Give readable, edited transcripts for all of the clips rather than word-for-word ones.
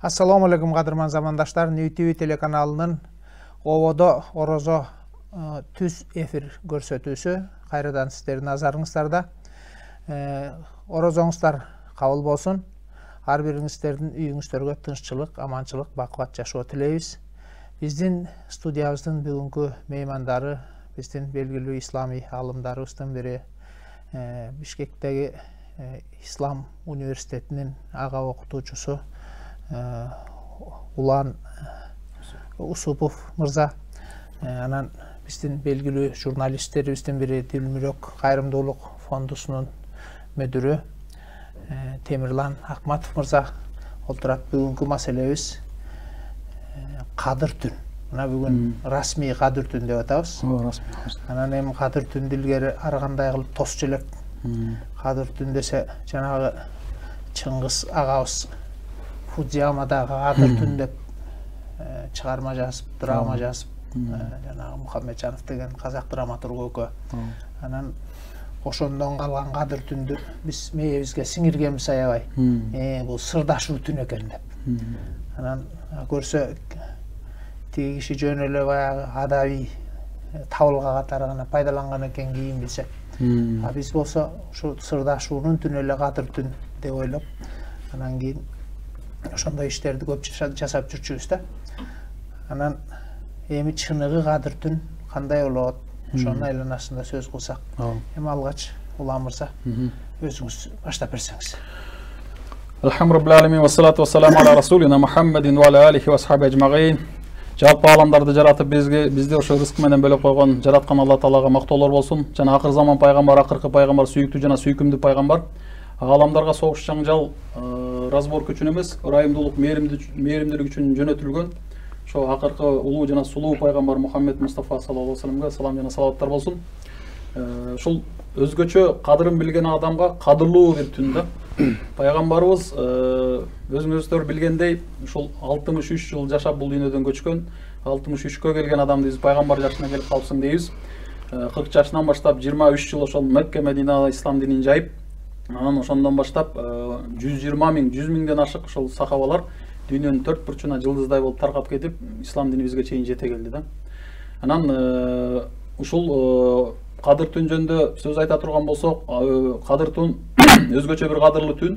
Assalamu alaikum кадырман замандаштар. НТВ телеканалынын Ободо Орозо түз эфир көрсөтүүсү кайрадан сиздердин назарыңыздарда. Орозоңуздар кабыл болсун. Ар бириңиздердин үйүңүздөргө тынччылык, аманчылык, бакубат жашоо тилейбиз. Биздин студиябыздын бүгүнкү меймандары биздин белгилүү ислами алымдарыбыздын бири, Бишкектеги Ислам университетинин ага окутуучусу Улан Усупов мырза, анан биздин белгилүү журналисттерибиздин бири Дилмүрөк кайрымдуулук фондусунун мүдүрү Темирлан Акматов мырза олтурат. Бүгүнкү маселебиз Кадыр түн. Мына бүгүн расмий Кадыр түн деп атабыз. Анан эми Кадыр түндү илгери ар кандай кылып тосчу элек. Кадыр түн десе жанагы Чыңгыз агабыз Фудзиямадагы Кадыр түн деп чыгарма жазып, драма жазып, жанагы Мухаммеджанов деген казак драматург өкө. Анан ошондон калган Кадыр түндү биз мээбизге сиңиргенбиз аябай. Бул сырдашуу түн экен деп. Анан көрсө тиги киши жөн эле баягы адабий табылга катары гана пайдаланган экен кийин билсек. А биз болсо ушу сырдашуунун түнү эле Кадыр түн деп ойлоп, анан кийин ошондой иштерди көп жасап жүрчүбүз да. Анан эми чыныгы Кадыр түн кандай болот? Ошонун айланасында сөз кылсак. Эми алгач Улан мырза өзүңүз баштап берсеңиз. Алхамдулиллахи ва салату ва саламу аля расулина Мухаммадин ва аля алихи ва асхаби ажмаин. Жалпы аламдарды жаратып бизди ошо рызык менен бөлөп койгон жараткан Алла Таалага мактоолор болсун. Жана акыр заман пайгамбар, акыркы пайгамбар, сүйүктүү жана сүйкүмдүү пайгамбар аламдарга согуш жаңжал разборку үчүн эмес, ырайымдуулук, мээримдүүлүк үчүн жөнөтүлгөн ошо акыркы улуу жана сулуу пайгамбар Мухаммед Мустафа саллаллаху алейхи вассаламга салам жана салаваттар болсун. Ушул өзгөчө кадырын билген адамга кадырлуу бир түн да. Пайгамбарыбыз өзүңүздөр билгендей ушул 63 жыл жашап бул дүйнөдөн көчкөн, 63кө келген адамды биз пайгамбар жашына келип калыпсың дейбиз. 40 жашынан баштап 23 жыл ошол Мекке Мединада ислам динин жайып, анан ошондон баштап 120 миң, 100 миңден ашык ошол сахабалар дүйнөнүн төрт бурчуна жылдыздай болуп таркап кетип, ислам дини бизге чейин жете келди да. Анан ушул Кадыр түн жөнүндө сөз айта турган болсок, Кадыр түн өзгөчө бир кадырлуу түн.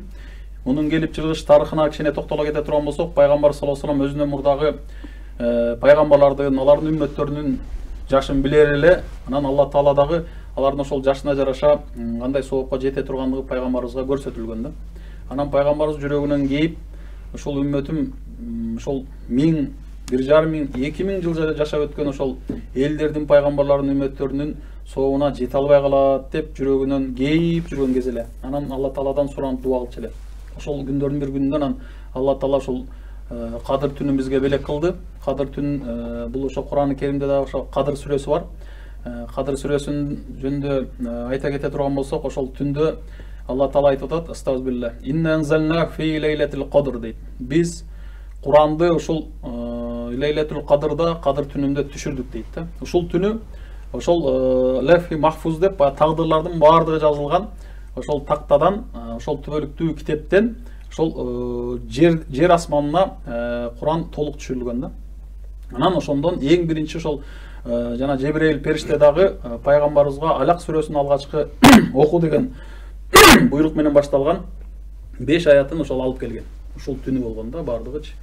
Мунун келип чыгыш тарыхына кичине токтоло кете турган болсок, пайгамбар саллаллаху алейхи вассалам өзүнөн мурдагы пайгамбарлардын, алардын үммөттөрүнүн жашын билер эле, анан Алла Таала дагы алардын ошол жашына жараша кандай соопко жете тургандыгы пайгамбарыбызга көрсөтүлгөн да. Анан пайгамбарыбыз жүрөгүнөн кейип, ошол үммөтүм ошол 1000, 1,5 миң, 2 миң жыл жашап өткөн ошол элдердин пайгамбарлардын үммөттөрүнүн соогуна жете албай калат деп жүрөгүнөн кейип жүргөн кез эле. Анан Алла Тааладан суранып дуа кылчу эле. Ошол күндөрдүн бир күнүндө анан Алла Таала ошол Кадыр түнүн бизге белек кылды. Кадыр түн бул ошо Кур'ан-ы Керимде да ошо Кадыр сүрөсү бар. Кадыр сүрөсүнүн жөнүндө айта кете турган болсок, ошол түндө Алла Таала айтып атат: "Астагфирулла. Инна анзална фи лейлатил кадр" дейт. Биз Куранды ошол лейлатил кадрда, Кадыр түнүндө түшүрдүк дейт да. Ушул түнү ошол лефи махфуз деп тагдырлардын баардыгы жазылган ошол тактадан, ошол түбөлүктүү китептен ошол жер асманына Куран толук түшүрүлгөн да. Анан ошондон эң биринчи ошол жана Жебрейил периште дагы пайгамбарыбызга Алак сүрөсүнүн алгачкы оку деген буйрук менен башталган 5 аятын ошол алып келген. Ушул түнү болгон да баардыгычы.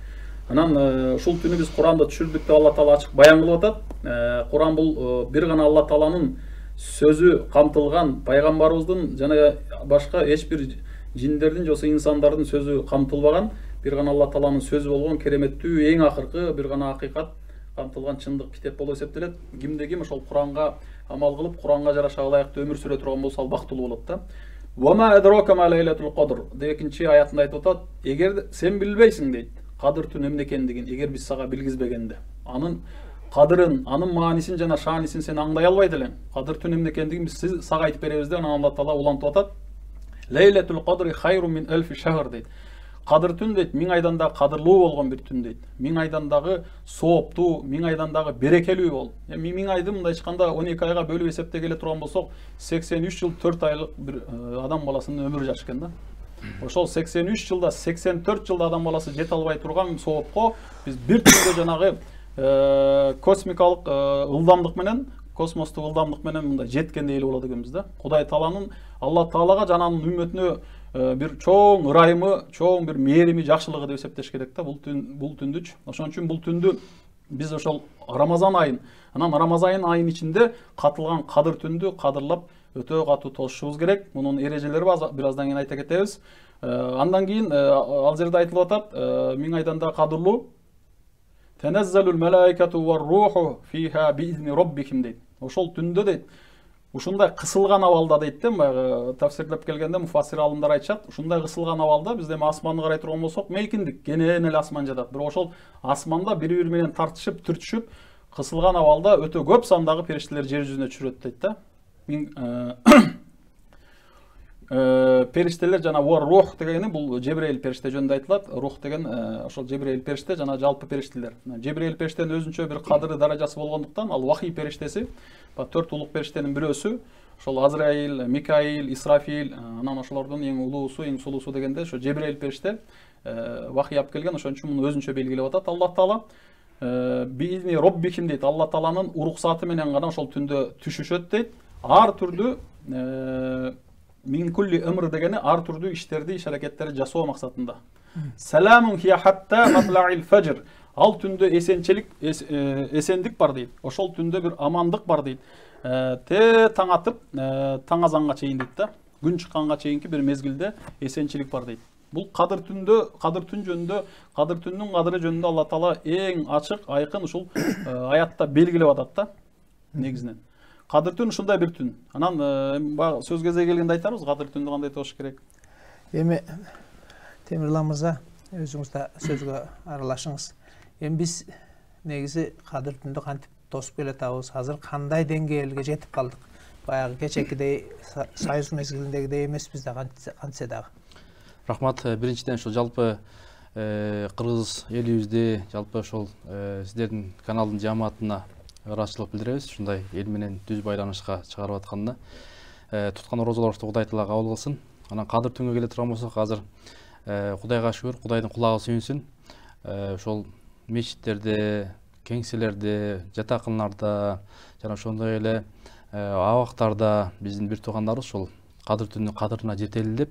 Анан ушул түнү биз Куранды түшүрдүк деп Алла Таала ачык баян кылып атат. Куран бул бир гана Алла Тааланын сөзү камтылган, пайгамбарыбыздын жана башка эч бир жиндердин же инсандардын сөзү камтылбаган, бир гана Алла Тааланын сөзү болгон кереметтүү, эң акыркы бир гана акыйкат камтылган чындык китеп болуп эсептелет. Кимде ким ошол Куранга амал кылып, Куранга жараша ылайыктуу өмүр сүрө турган болсо, ал бактылуу болот да. Вама адрака ма лейлатул кадр экинчи аятында айтып атат: эгер сен билбейсиң дейт, Кадыр түн эмне экендигин, эгер биз сага билгизбегенде, анын кадырын, анын маанисин жана шаанисин сен аңдай албайт элең. Кадыр түн эмне экендигин биз сага айтып беребиз деп Алла Таала улантып атат. Лейлатул кадри хайрун мин элфи шахр дейт. Кадыр түн дейт, 1000 айдан да кадырлуу болгон бир түн дейт. 1000 айдан дагы сооптуу, 1000 айдан дагы берекелүү бол. 1000 айды мындай ачканда 12 айга бөлүп эсептегеле турган болсок, 83 жыл 4 айлык бир адам баласынын өмүрү жаш экен да. ошол 83 жылда 84 жылда адам баласы жете албай турган соопко биз бир түндө жанагы космикалык ылдамдык менен, космостук ылдамдык менен мындай жеткен дейли болот экенбиз да. Кудай Тааланын Алла Таалага жананын үммөтүнө бир чоң ырайымы, чоң бир мээрими, жакшылыгы деп эсептеш керек да. Бул түндүч. Ошон үчүн бул түндү биз ошол Рамазан айын, анан Рамазан айынын ичинде катылган кадыр түндү кадырлап өтө катуу тосушубуз керек. Мунун эрежелери бар, бираздан кийин айта кетебиз. Андан кийин ал жерде айтылып атат, 1000 айдан да кадырлуу Теназзалул малаикату вар руху фиха биизни роббихим дейт. Ошол түндө дейт, ушундай кысылган абалда дейт да, баягы тафсирлеп келгенде муфассир алымдар айтышат, ушундай кысылган абалда биз эми асманды карай турган болсок, мейкиндик, кенен эле асман жатат. Бирок ошол асманда бири-бири менен тартышып, түртүшүп, кысылган абалда өтө көп сандагы периштелер жер жүзүнө түшүрөт дейт да. Периштелер жана рух дегени бул Жебрейл периште жөнүндө айтылат. Рух деген ошол Жебрейл периште жана жалпы периштелер. Жебрейл периштенин өзүнчө бир кадыры даражасы болгондуктан ал вахий периштеси, 4 улук периштенин бирөөсү. Ошол Азраил, Микаил, Исрафил, анан ошолордун эң улуусу, эң сулуусу дегенде ошо Жебрейл периште вахий алып келген. Ошон үчүн муну өзүнчө белгилеп атат Аллах Таала. Биизни роббихим дейт. Алла Тааланын уруксаты менен гана ошол түндө түшүшөт дейт. Ар түрдүү Мин кулли өмрү дегени ар түрдүү иштерди, иш аракеттерди жасоо максатында. Саламун хия хатта матлаил фажр. Ал түндө эсендик бар дейт. Ошол түндө бир амандык бар дейт. Те таң атып, таң азанга чейин дейт да. Күн чыкканга чейинки бир мезгилде эсенчилик бар дейт. Бул кадыр түн жөнүндө, кадыр түндүн кадыры жөнүндө Алла Таала эң ачык, айкын ушул аятта белгилеп атат да. Негизинен. Кадыр түн ушундай бир түн. Анан сөз кезеги келгенде айтарбыз, кадыр түндү кандай тош керек. Эми Темирлан мырза, өзүңүз да сөзгө аралашыңыз. Эми биз негизи кадыр түндү кантип тосуп келатабыз? Азыр кандай деңгээлге жетип калдык? Баягы кечекидей союз мезгилиндегидей эмеспиз да, кантсе дагы. Рахмат. Биринчиден ошол жалпы кыргыз элибизде, жалпы ошол сиздердин каналдын жамаатына ыраазычылык билдиребиз. Ушундай эл менен түз байланышка чыгарып атканына. Туткан орозолорду Кудай Таала кабыл кылсын. Анан кадыр түнгө келе турган болсок, азыр Кудайга шүгүр, Кудайдын кулагы сүйүнсүн. Ошол мечиттерде, кеңселерде, жатакандарда жана ошондой эле абактарда биздин бир туугандарыбыз ошол кадыр түнүнүн кадырына жетели деп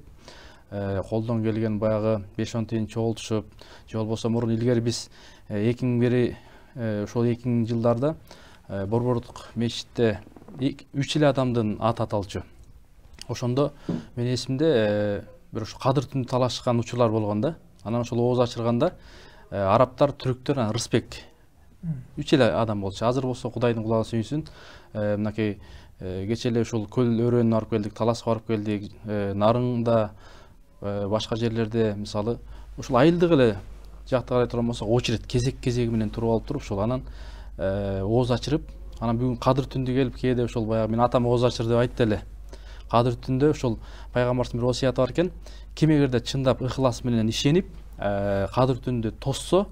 колдон келген баягы 5-10 тиын чогултушуп, же болбосо мурун илгери биз 2000 жылдарда Борбордук мечитте 3 эле адамдын аты аталчу. Ошондо менин эсимде бир ошо кадыр түнү талашкан учурлар болгон да. Анан ошол ооз ачырганда арабтар, түрктөр, анан Рысбек 3 эле адам болчу. Азыр болсо Кудайдын кулагы сүйүнсүн. Мынакей кече эле ушул көл өрөөнүн барып келдик, таласка барып келдик. Нарыңда башка жерлерде мисалы ушул айылдык эле жакта карай турган болсок, очередь кезеги менен туруп алып туруп ошол анан ооз ачырып, анан бүгүн кадыр түндү келип кээде ошол баягы мен атам ооз ачыр деп айтты эле. Кадыр түндө ошол пайгамбардын бир осуяты бар экен. Ким эгерде чындап ыхлас менен ишенип, кадыр түндү тоссо,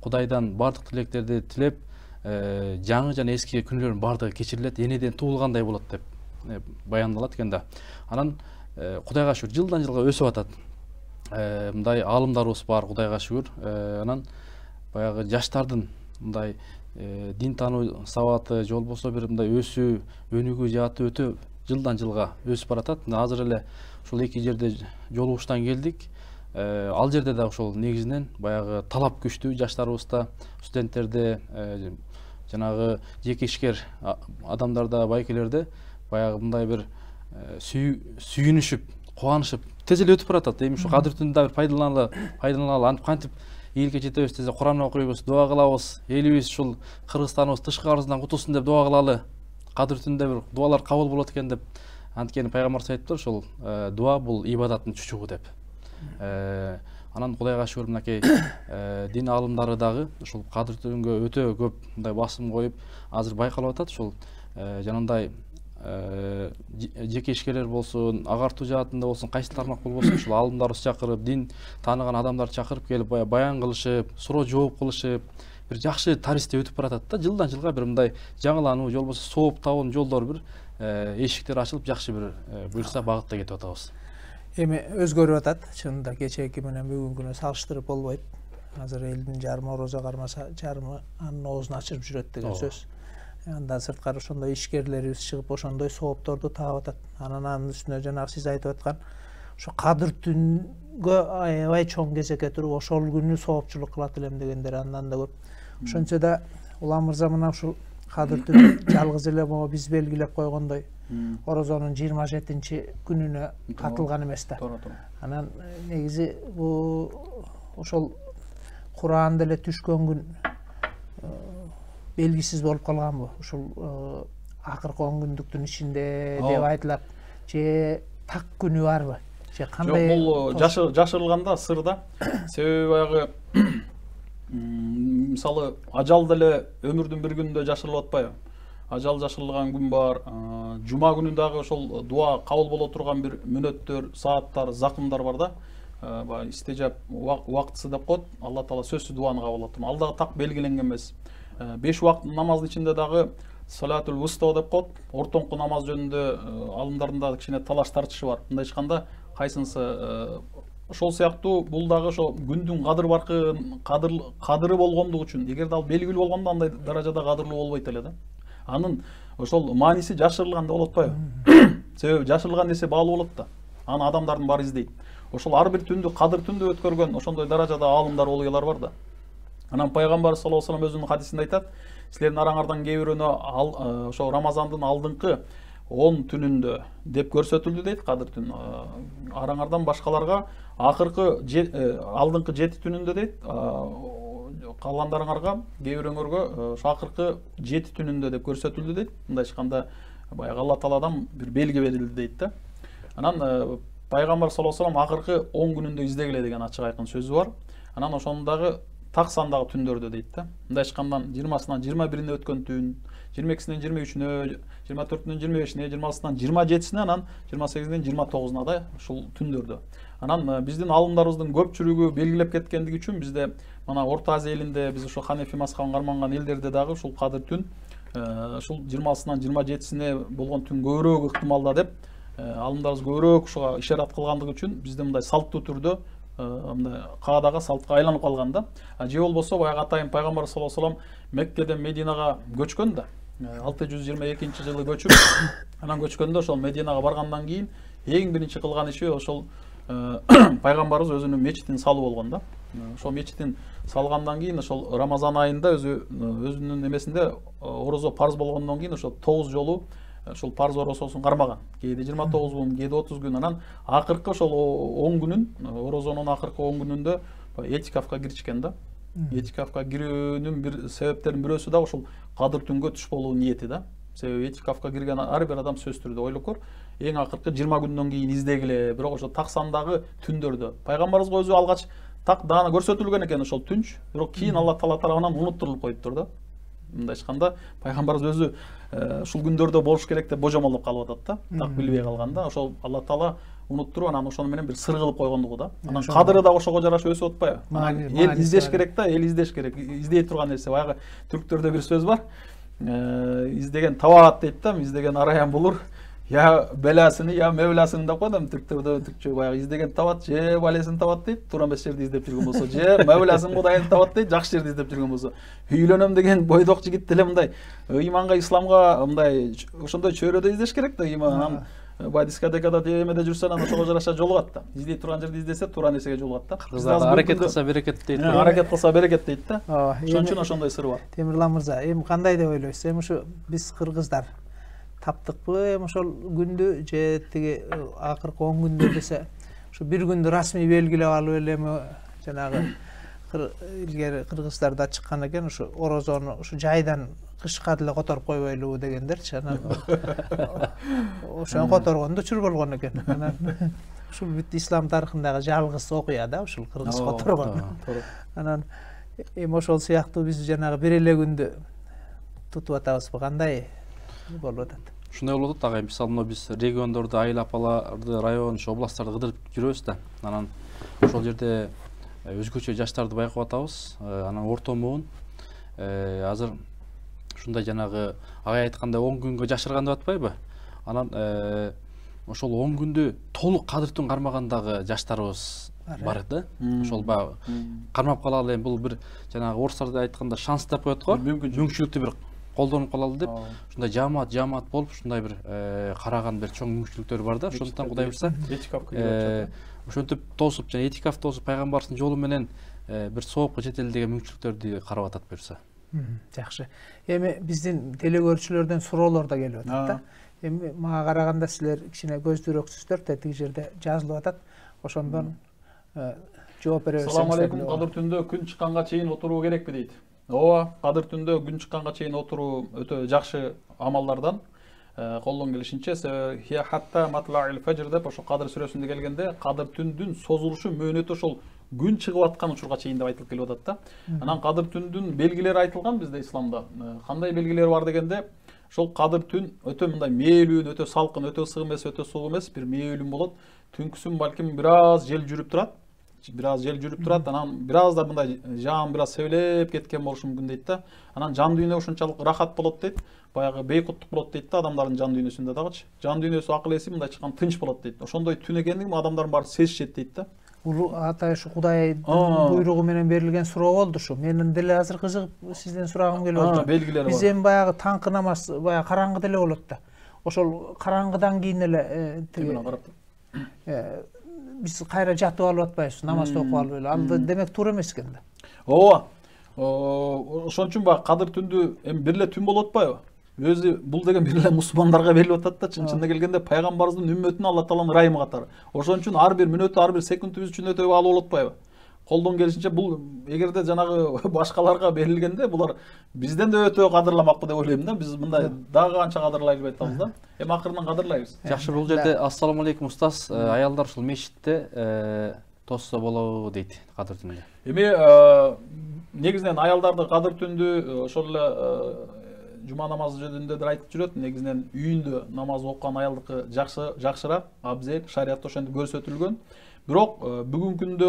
Кудайдан бардык тилектерди тилеп, жаңы жана эски күнөлөрдүн бардыгы кечирилет, энеден туулгандай болот деп баяндалат экен да. Анан Кудайга шүгүр жылдан жылга өсүп атат. Мындай аалымдарыбыз бар, Кудайга шүгүр. Анан баягы жаштардын мындай дин таануу сабаты, же болбосо бир мындай өсүү, өнүгүү жааты өтө жылдан жылга өсүп баратат. Азыр эле ушул эки жерде жолугуштан келдик. Ал жерде да ошол негизинен баягы талап күчтүү жаштарыбызда, студенттерде, жанагы жеке ишкер адамдарда, байкелерде баягы мындай бир сүйүнүшүп, кубанышып тез эле өтүп баратат. Эми ушу кадыр түндү бир пайдаланалы, кантип ийгиликке жетебиз десе, Куран окуйбуз, дуа кылабыз, элибиз ушул Кыргызстаныбыз тышкарысынан кутулсун деп дуа кылалы. Кадыр түндө бир дуалар кабыл болот экен деп. Анткени пайгамбарыбыз айтыптыр, ушул дуа бул ибадаттын чучугу деп. Анан Кудайга шүгүр, мынакей дин аалымдары дагы ушул кадыр түнгө өтө көп мындай басым коюп, азыр байкалып атат. Ушул жанагындай жеке ишкерлер болсун, агартуу жаатында болсун, кайсы тармак болбосун, ушул аалымдарыбыз чакырып, дин тааныган адамдарды чакырып келип баян кылышып, суроо жооп кылышып, бир жакшы таристе өтүп баратат да. Жылдан жылга бир мындай жаңылануу, же болбосо сооп табуунун жолдору бир эшиктер ачылып, жакшы бир буюрса багытта кетип атабыз. Эми өзгөрүп атат. Чынында кечээки менен бүгүнкүнө салыштырып болбойт. Азыр элдин жарымы орозо кармаса, жарымы анын оозун ачырып жүрөт деген сөз. Андан сырткары ошондой ишкерлерибиз чыгып ошондой соопторду таап атат. Анын үстүнө жанагы сиз айтып аткан ошо кадыр түнгө аябай чоң кезекке туруп ошол күнү соопчулук кылат элем дегендер андан да көп. Ошончо да Улам мырза мына ушул кадыр түн жалгыз эле могу биз белгилеп койгондой орозонун 27-күнүнө катылган эмес да. Анан негизи бул ошол Куранда эле түшкөн күн белгисиз болуп калганбы? Ушул акыркы 10 күндүктүн ичинде деп айтылат. Же так күнү барбы? Же кандай? Бул жашырылганда сырда. Себеби баягы мисалы ажал деле өмүрдүн бир күнүндө жашырылып атпайбы? Ажал жашырылган күн бар. Жума күнү дагы ошол дуа кабыл боло турган бир мүнөттөр, сааттар, закымдар бар да. Истежап убактысы деп коет. Алла Таала сөзсүз дуаны кабыл алат. Ал дагы так белгиленген эмес. 5 убакыт намаздын ичинде дагы салатул вуста деп коет. Ортоңку намаз жөнүндө алымдардын да кичине талаш тартышы бар. Мындай айтканда кайсынысы ошол сыяктуу бул дагы ошо күндүн кадыры болгондугу үчүн, эгерде ал белгилүү болгондо андай даражада кадырлуу болбойт эле да. Анын ошол мааниси жашырылганда болуп атпайбы? Себеби жашырылган нерсе баалуу болот да. Аны адамдардын баары издейт. Ошол ар бир түндү кадыр түндү өткөргөн ошондой даражада аалымдар, олуялар бар да. Анан пайгамбар саллаллаху алейхи вассалам өзүнүн хадисинде айтат, силердин араңардан кээ бирөөнө ошо Рамазандын алдыңкы 10 түнүндө деп көрсөтүлдү дейт кадыр түн. Араңардан башкаларга акыркы алдыңкы 7 түнүндө дейт. Калгандарыңарга кээ бирөөңөргө ошо акыркы 7 түнүндө деп көрсөтүлдү дейт. Мындай айтканда баягы Алла Тааладан бир белги берилди дейт да. Анан пайгамбар саллаллаху алейхи вассалам акыркы 10 күнүндө издегиле деген ачык айкын сөзү бар. Анан ошондагы так сандагы түндөрдө дейт да. Мындай айткандан 20-сынан 21-ине өткөн түн, 22-синен 23-үнө, 24-үнөн 25-ине, 26-сынан 27-сине, анан 28-ден 29-уна да ушул түндөрдө. Анан биздин алымдарыбыздын көпчүлүгү белгилеп кеткендиги үчүн бизде мына Орто Азия элинде биз ушул Ханефи мазхабын карманган элдерде дагы ушул кадыр түн ушул 20-сынан 27-сине болгон түн көбүрөөк ыктымалда деп алымдарыбыз көбүрөөк ушуга ишарат кылгандыгы үчүн бизде мындай салттуу түрдө мындай каадага салтка айланып калган да. Же болбосо баягы атайын пайгамбар саллаллаху алейхи вассалам Меккеден Мединага көчкөн да. 622-жылы көчүп, анан көчкөндө ошол Мединага баргандан кийин эң биринчи кылган иши ошол пайгамбарыбыз өзүнүн мечитин салуу болгон да. Ошол мечитин салгандан кийин ошол Рамазан айында өзүнүн эмесинде орозо парз болгондон кийин ошол 9 жолу ошол парз орозосун кармаган. Кээде 29 күн, кээде 30 күн, анан акыркы ошол 10 күнүн, орозонун акыркы 10 күнүндө этикафка киришкен да. Этикафка кирүүнүн бир себептеринин бирөөсү да ошол кадыр түнгө туш болуу ниети да. Себеби этикафка кирген ар бир адам сөзсүз түрдө ойлоп көр, эң акыркы 20 күндөн кийин издегиле, бирок ошо так сандагы түндөрдө. Пайгамбарыбызга өзү алгач так даана көрсөтүлгөн экен ошол түнч, бирок кийин Алла Таала тарабынан унуттурулуп коюптур да. Мындай айтканда пайгамбарыбыз өзү ушул күндөрдө болуш керек деп божомолдоп калып атат да. Так билбей калганда ошол Алла Таала унуттуруп анан ошону менен бир сыр кылып койгондугу да. Анан кадыры да ошого жараша өсүп атпайбы? Эл издеш керек да, эл издеш керек. Издей турган нерсе баягы түрктөрдө бир сөз бар. Издеген табат дейт да, издеген араян булур. Я беласыны, я мевласыны деп коет, түрктөрдө түркчө баягы издеген табат, же балесын табат дейт, туура эмес жерди издеп жүргөн болсо, же мевласын Кудайын табат дейт, жакшы жерди издеп жүргөн болсо. Үйлөнөм деген бойдок жигит деле мындай ыйманга, исламга мындай ошондой чөйрөдө издеш керек да, ыйман. Бай дискотекада демеде жүрсө анан ошого жараша жолугат да. Издей турган жерди издесе туура нерсеге жолугат да. Кыргыздар аракет кылса берекет дейт. Аракет кылса берекет дейт да. Ошон үчүн ошондой сыр бар. Темирлан мырза, эми кандай деп ойлойсуз? Эми ушу биз кыргыздар таптыкпы эми ошол күндү же тиги акыркы 10 күндө десе ушу бир күндү расмий белгилеп алып эле эми жанагы илгери кыргыздарда чыккан экен ушу орозону ушу жайдан кышка деле которуп койбойлубу дегендерчи. Анан ошону которгондо чур болгон экен. Анан ушул бүт ислам тарыхындагы жалгыз окуя да ушул кыргыз которгон. Анан эми ошол сыяктуу биз жанагы бир эле күндү тутуп атабызбы, кандай болуп атат? Ушундай болуп атат агай. Мисалы биз региондорду, айыл апаларды, район, областтарды кыдырып жүрөбүз да. Анан ошол жерде өзгөчө жаштарды байкап атабыз. Анан ортомун азыр ушундай жанагы агай айткандай 10 күнгө жашырган деп атпайбы? Анан ошол 10 күндө толук кадыр түн кармагандагы жаштарыбыз бар да. Ошол баягы кармап калалы, бул бир жанагы орустарда айтканда шанс деп коет го. Мүмкүнчүлүктү бир колдонуп калалы деп, ушундай жамаат болуп, ушундай бир караган бир чоң мүмкүнчүлүктөр бар да. Ошондуктан Кудай буйрса, ошентип тосуп, жана этикаф тосуп пайгамбардын жолу менен бир соопко жетели деген мүмкүнчүлүктөрдү карап атат буйрса. Жакшы. Эми биздин телекөрүүчүлөрдөн суроолор да келип атат да. Эми мага караганда силер кичине көздүрөксүздөр да, тиги жерде жазылып атат. Ошондон жооп бере берсеңиз. Assalamu алейкум. Кадыр түндө күн чыкканга чейин отуруу керекпи дейт. Ооба, кадыр түндө күн чыкканга чейин отуруу өтө жакшы амалдардан. Колдон келишинче хия хатта матлаил фажр деп ошо Кадыр сүрөсүндө келгенде кадыр түндүн созулушу мөөнөтү ошол күн чыгып аткан учурга чейин деп айтылып келип атат да. Анан кадыр түндүн белгилери айтылган бизде исламда. Кандай белгилери бар дегенде, ошол кадыр түн өтө мындай мээлүү, өтө салкын, өтө ысык эмес, өтө суук эмес, бир мээлүү болот. Түнкүсүн балким бир аз жел жүрүп турат. Анан бир аз да мындай жаам бир аз себелеп кеткен болушу мүмкүн дейт да. Анан жан дүйнө ушунчалык рахат болот дейт. Баягы бейкуттук болот дейт да, адамдардын жан дүйнөсүндө дагычы. Жан дүйнөсү акыл эси мындай чыккан тынч болот дейт. Ошондой түн экендигин адамдардын баары сезишет дейт да. Бул атай ушу Кудайдын буйругу менен берилген суроо болду ушу. Менин деле азыр кызыгып сизден сурагым келип атат. Белгилери бар. Биз эми баягы таңкы намаз, баягы караңгы деле болот да. Ошол караңгыдан кийин эле биз кайра жатып алып атпайбыз, намазды окуп алып эле. Ал демек туура эмес экен да. Ооба. Ошон үчүн баягы кадыр түндү эми бир эле түн болуп атпайбы? Өзү бул деген бир эле мусулмандарга берилип атат да, чын-чынына келгенде пайгамбарыбыздын үммөтүнө Алла тааланын ырайымы катары. Ошон үчүн ар бир мүнөтү, ар бир секундубуз үчүн өтө баалуу болуп атпайбы? Колдон келишинче бул эгерде жанагы башкаларга берилгенде булар бизден да өтө кадырламакпы деп ойлойм да. Биз мындай дагы канча кадырлай албай атабыз да. Эми акырынан кадырлайбыз. Жакшы, бул жерде ассаламу алейкум устаз, аялдар ушул мешитте тосса болобу дейт кадыр түндө. Эми негизинен аялдарды кадыр түндү ошол эле жума намазы жөнүндө да айтып жүрөт. Негизинен үйүндө намаз окуган аялдыкы жакшыраак, абзел, шариатта ошентип көрсөтүлгөн. Бирок бүгүнкү күндө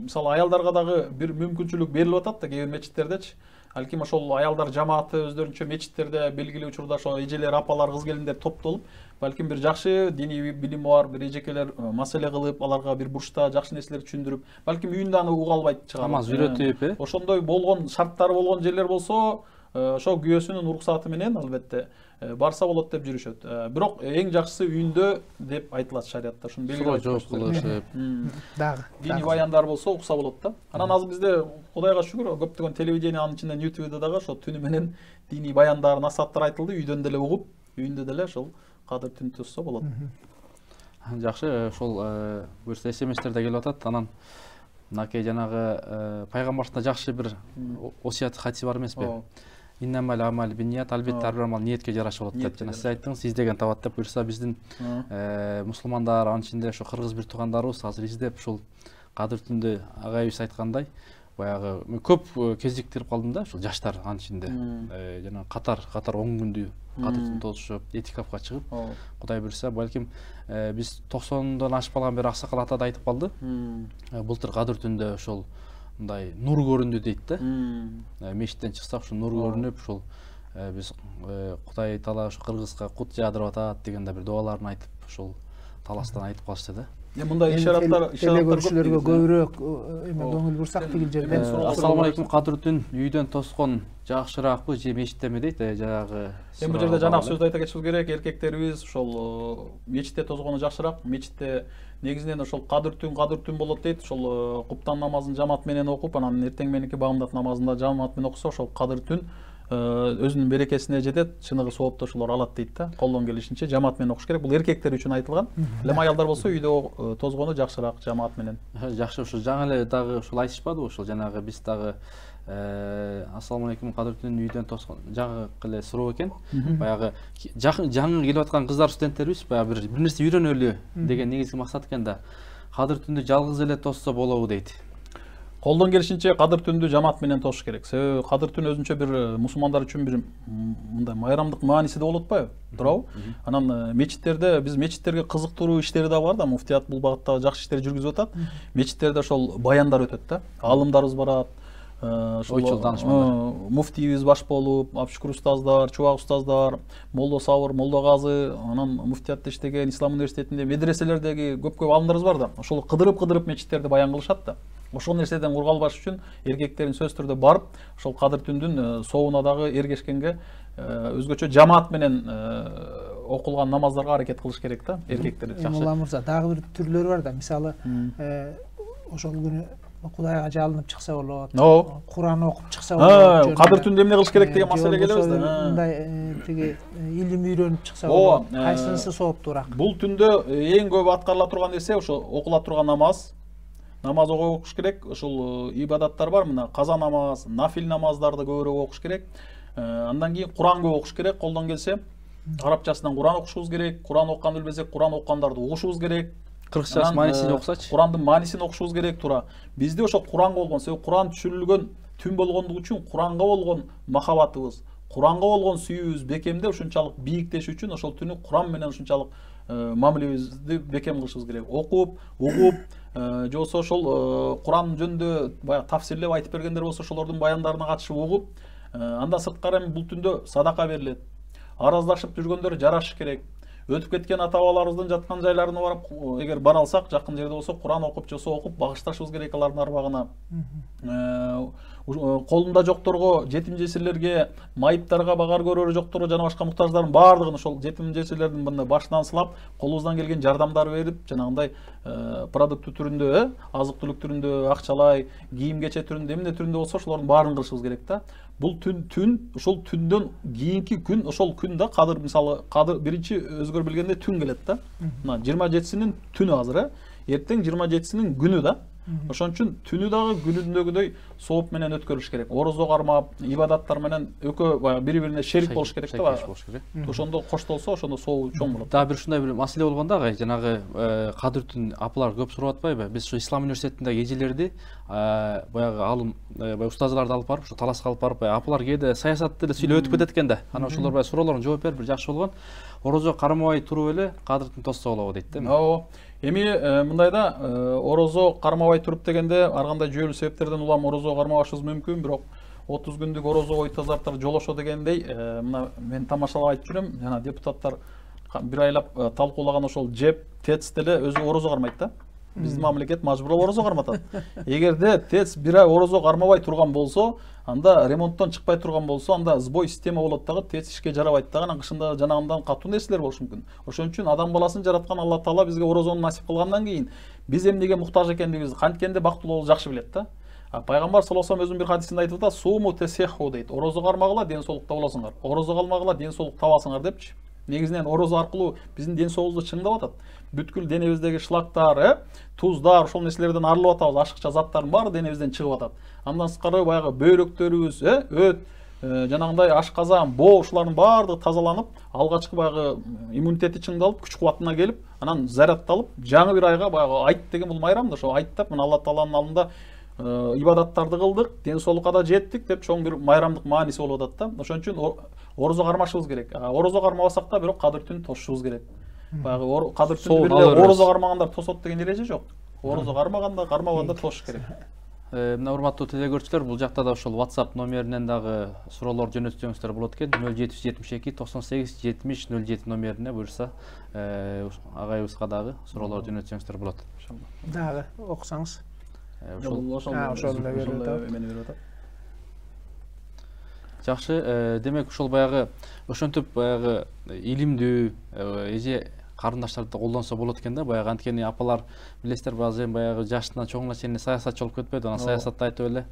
мисалы аялдарга дагы бир мүмкүнчүлүк берилип атат да кээ бир мечиттердечи. Алким ошол аялдар жамааты өздөрүнчө мечиттерде белгилүү учурда ошо эжелер, апалар, кыз келиндер топтолуп, балким бир жакшы диний билими бар, бир эжекелер маселе кылып, аларга бир бурчта жакшы нерселерди түшүндүрүп, балким үйүндө аны уга албайт чыгар. Намаз үйрөтүп, ошондой болгон шарттары болгон жерлер болсо, ошо күйөөсүнүн уруксаты менен албетте барса болот деп жүрүшөт. Бирок эң жакшысы үйүндө деп айтылат шариатта. Ушуну белгилеп жооп кылышып. Дагы диний баяндар болсо укса болот да. Анан азыр бизде Кудайга шүгүр көптөгөн телевидение, анын ичинде YouTube'да дагы ошо түнү менен диний баяндар, насааттар айтылды. Үйдөн деле угуп, үйүндө деле ошол кадыр түн тосса болот. Жакшы, ошол буюрса SMS-тер да келип атат. Анан мынакей жанагы пайгамбардын жакшы бир осият хадиси бар эмеспи? Иннамал амал бинният, албетте ар бир амал ниетке жараша болот деп. Жана сиз айттыңыз, издеген табат деп. Буюрса биздин мусулмандар, анын ичинде ошо кыргыз бир туугандарыбыз азыр издеп ушул кадыр түндө агайыбыз айткандай, баягы мен көп кезиктирип калдым да, ушул жаштар анын ичинде. Жана катар 10 күндү кадыр түн тосушуп, этикафка чыгып, Кудай буйрса, балким биз 90дон ашып калган бир аксакал ата да айтып калды. Былтыр кадыр түндө ошол мындай нур көрүндү дейт да. Мешиттен чыксак ушул нур көрүнүп, ушул биз Кудай таала ушу кыргызга кут жаадырып атат деген да бир дуаларын айтып, ушул таластан айтып калышты да. Мындай ишараттар көрүүчүлөргө көбүрөөк эме көңүл бурсак тигил жерден. Ассаламу алейкум, кадыр түн үйдөн тоскон жакшыраакпы же мечиттеби дейт, жанагы. Бул жерде жанагы сөздү айта кетишибиз керек. Эркектерибиз ошол мечитте тозгону жакшыраак. Мечитте негизинен ошол кадыр түн болот дейт. Ошол куптан намазын жамаат менен окуп, анан эртең мененки баамдат намазында жамаат менен окуса, ошол кадыр түн өзүнүн берекесине жетет, чыныгы соопту ошолор алат дейт да. Колдон келишинче жамаат менен окуш керек. Бул эркектер үчүн айтылган. Эми аялдар болсо үйдө тозгону жакшыраак жамаат менен. Жакшы, ушул жаңы эле дагы ушул айтышпадыбы? Ушул жанагы биз дагы ассаламу алейкум, кадыр түн үйдөн тоскон жаңы эле суроо экен. Баягы жаңы келип аткан кыздар, студенттерибиз баягы бир нерсе үйрөнөлү деген негизги максат экен да. Кадыр түндү жалгыз эле тосса болобу дейт. Колдон келишинче кадыр түндү жамаат менен тосуш керек. Себеби кадыр түн өзүнчө бир мусулмандар үчүн бир мындай майрамдык мааниси да болуп атпайбы? Туурабы? Анан мечиттерде биз мечиттерге кызыктыруу иштери да бар да, муфтият бул багытта жакшы иштер жүргүзүп атат. Мечиттерде ошол баяндар өтөт да. Аалымдарыбыз барат, ойчул таанышмандар. Муфтийибиз баш болуп, Абшүкүр устаздар, Чубак устаздар, Молдо Сабыр, Молдо Газы, анан муфтиятта иштеген, Ислам университетинде, медреселердеги көп алдымдарыбыз бар да. Ошол кыдырып мечиттерди баян кылышат да. Ошол нерседен кургалбаш үчүн эркектердин сөзсүз түрдө барып, ошол Кадыр түндүн соуна дагы эргешкенге өзгөчө жамаат менен окулган намаздарга аракет кылыш керек да, эркектер. Мулла мырза, дагы бир түрлөрү бар да. Мисалы, ошол күнү Кудайга жалынып чыкса болот. Куран окуп чыкса болот. Кадыр түндө эмне кылыш керек деген маселе келебиз да. Мындай тиги илим үйрөнүп чыкса болот. Кайсынысы сооптуураак? Бул түндө эң көп аткарыла турган нерсе ошо окула турган намаз. Намаз окуш керек. Ошол ибадаттар бар, мына каза намаз, нафил намаздарды көбүрөөк окуш керек. Андан кийин Куран көп окуш керек. Колдон келсе, арабчасынан Куран окушубуз керек. Куран окканды билбесек, Куран оккандарды угушубуз керек. Кыргызчасы маанисин окусачы. Курандын маанисин окушубуз керек тура. Бизде ошо Куранга болгон, себеби Куран түшүрүлгөн түн болгондугу үчүн Куранга болгон махабатыбыз, Куранга болгон сүйүүбүз бекемде ушунчалык бийиктеш үчүн ошол түнү Куран менен ушунчалык мамилебизди бекем кылышыбыз керек. Окуп, угуп, же болбосо ошол Куран жөнүндө баягы тафсирлеп айтып бергендер болсо ошолордун баяндарына катышып угуп, андан сырткары бул түндө садака берилет. Араздашып жүргөндөр жарашыш керек. Өтүп кеткен ата бабаларыбыздын жаткан жайларына барып, эгер бара алсак, жакын жерде болсо Куран окуп, же болбосо окуп багышташыбыз керек алардын арбагына. Колунда жокторго, жетим жесирлерге, майыптарга, багар көрөрү жокторго жана башка муктаждардын баардыгын ошол жетим жесирлердин мындай башынан сылап, колубуздан келген жардамдар берип, жанагындай продукт түрүндө, азык түлүк түрүндө, акчалай, кийим кече түрүндө, эмне түрүндө болсо ошолордун баарын кылышыбыз керек да. Бул түн ошол түндөн кийинки күн, ошол күн да Кадыр, мисалы Кадыр биринчи өзгөр билгенде түн келет да. Мына 27-синин түнү азыр, эртең 27-синин күнү да. Ошон үчүн түнү дагы күнүндөгүдөй сооп менен өткөрүлүш керек. Орозо кармап, ибадаттар менен экөө бири-бирине шерик болуш керек да. Ошондо коштолсо, ошондо сообу чоң болот. Дагы бир ушундай бир маселе болгон да, жанагы Кадыр түн апалар көп сурап атпайбы? Биз ушу Ислам университетиндеги эжелерди баягы алым устазларды алып барып, ушу талашка алып барып, апалар кээде саясатты эле сүйлөп өтүп кетет экен да. Анан ошолор баягы суроолоруна жооп берип, бир жакшы болгон. Орозо кармабай туруп эле Кадыр түн тосса болобу дейт да. Ооба. Эми мындайда орозо кармабай туруп дегенде ар кандай жүйөлүү себептерден улам орозо кармабашыбыз мүмкүн, бирок 30 күндүк орозо ой тазартар жолошо дегендей, мына мен тамашалап айтып жүрөм, жана депутаттар бир айлап талкуулаган ошол ЖЭП, ТЭЦ деле өзү орозо кармайт да. Биздин мамлекет мажбурлап орозо карматат. Эгерде ТЭЦ бир ай орозо кармабай турган болсо, анда ремонттон чыкпай турган болсо, анда сбой система болот дагы, ТЭЦ ишке жарабайт дагы, анан кышында жанагындан катуу нерселер болушу мүмкүн. Ошон үчүн адам баласын жараткан Алла Таала бизге орозону насип кылгандан кийин биз эмнеге муктаж экендигибизди, канткенде бактылуулугубузду жакшы билет да. Пайгамбар саллаллаху алейхи өзүнүн бир хадисинде айтып атат, суму тесеху дейт. Орозо кармагыла, ден соолукта болосуңар. Орозо калмагыла, ден соолук табасыңар депчи. Негизинен орозо аркылуу биздин ден соолугубузду чыңдап атат. Бүткүл денебиздеги шлактар, туздар, ошол нерселерден арылып атабыз, ашыкча заттардын баары денебизден чыгып атат. Андан сырткары баягы бөйрөктөрүбүз, өт, жанагындай ашказан, боо, ушулардын баардыгы тазаланып, алгачкы баягы иммунитети чыңдалып, күч кубатына келип, анан зарядталып, жаңы бир айга баягы айт деген бул майрам да, ошо айттап, мына Алла Тааланын алдында ибадаттарды кылдык, ден соолукка да жеттик деп чоң бир майрамдык мааниси болуп атат да. Ошон үчүн орозо кармашыбыз керек. Орозо кармабасак да, бирок Кадыр түн тосушубуз керек. Баягы Кадыр түндү бир орозо кармагандар тосот деген эреже жок. Орозо кармаганда, кармабаганда тосуш керек. Мына урматтуу телекөрүүчүлөр, бул жакта да ошол WhatsApp номеринен дагы суроолор жөнөтсөңүздөр болот экен. 0772 98 70 07 номерине буюрса, агайыбызга дагы суроолор жөнөтсөңүздөр болот. Дагы окусаңыз. Ошол эмени берип атат. Жакшы, демек ошол баягы ошентип баягы илимдүү эже карындаштарды колдонсо болот экен да. Баягы анткени апалар билесиздер, баазы баягы жаштан чоңуна чейин саясатчы болуп кетпейт, анан саясатты айтып эле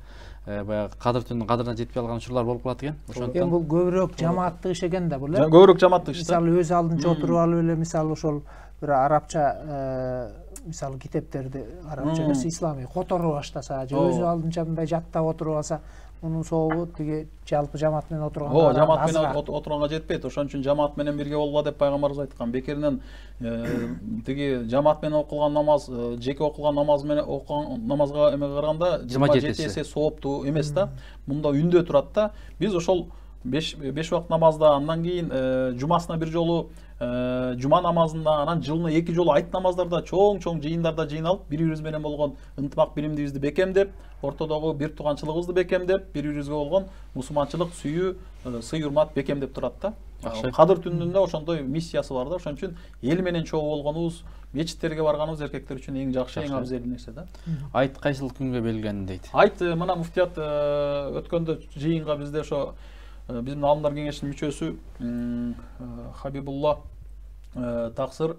баягы Кадыр түнүн кадырына жетпей калган учурлар болуп калат экен. Ошондон бул көбүрөөк жамааттык иш экен да бул. Көбүрөөк жамааттык иш. Мисалы өз алдынча отуруп алып эле, мисалы ошол бир арабча мисалы китептерди, арабча эмес исламий которо баштаса, же өзү алдынча мындай жаттап отуруп алса, мунун сообу тиги жалпы жамаат менен отурганга жамаат менен отурганга жетпейт. Ошон үчүн жамаат менен бирге болгула деп пайгамбарыбыз айткан. Бекеринен тиги жамаат менен окулган намаз, жеке окулган намаз менен окулган намазга эмеге караганда 27 эсе сооптуу эмес да. Мында үндө турат да. Биз ошол беш убакыт намазда, андан кийин жумасына бир жолу жума намазында, анан жылына 2 жолу айт намаздарда, чоң жыйындарда жыйналып, бири-бирибиз менен болгон ынтымак биримдигибизди бекемдеп, ортодогу бир тууганчылыгыбызды бекемдеп, бири-бирибизге болгон мусулманчылык сүйүү, сый урмат бекемдеп турат да. Кадыр түнүндө ошондой миссиясы бар да. Ошон үчүн эл менен чогуу болгонубуз, мечиттерге барганыбыз эркектер үчүн эң жакшы, эң абзел нерсе да. Айт кайсыл күнгө белгилен дейт? Айт мына муфтият өткөндө жыйынга бизде ошо биздин алымдар кеңешинин мүчөсү Хабибулла Таксыр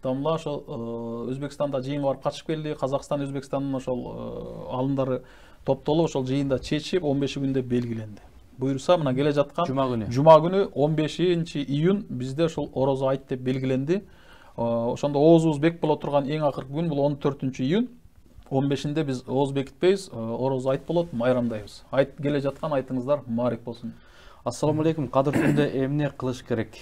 Дамла ошол Өзбекстанда жыйынга барып катышып келди. Казакстан, Өзбекстандын ошол алымдары топтолуп ошол жыйында чечип 15 күндө белгиленди. Буйруса мына келе жаткан жума күнү 15-июнь бизде ошол орозо айт деп белгиленди. Ошондо оозубуз бек боло турган эң акыркы күн бул 14-июнь. 15-inde биз ооз бекитпейбиз, орозо айт болот, майрамдайбыз. Айт келе жаткан айтыңыздар мубарак болсун. Ассаламу алейкум. Кадыр түндө эмне кылыш керек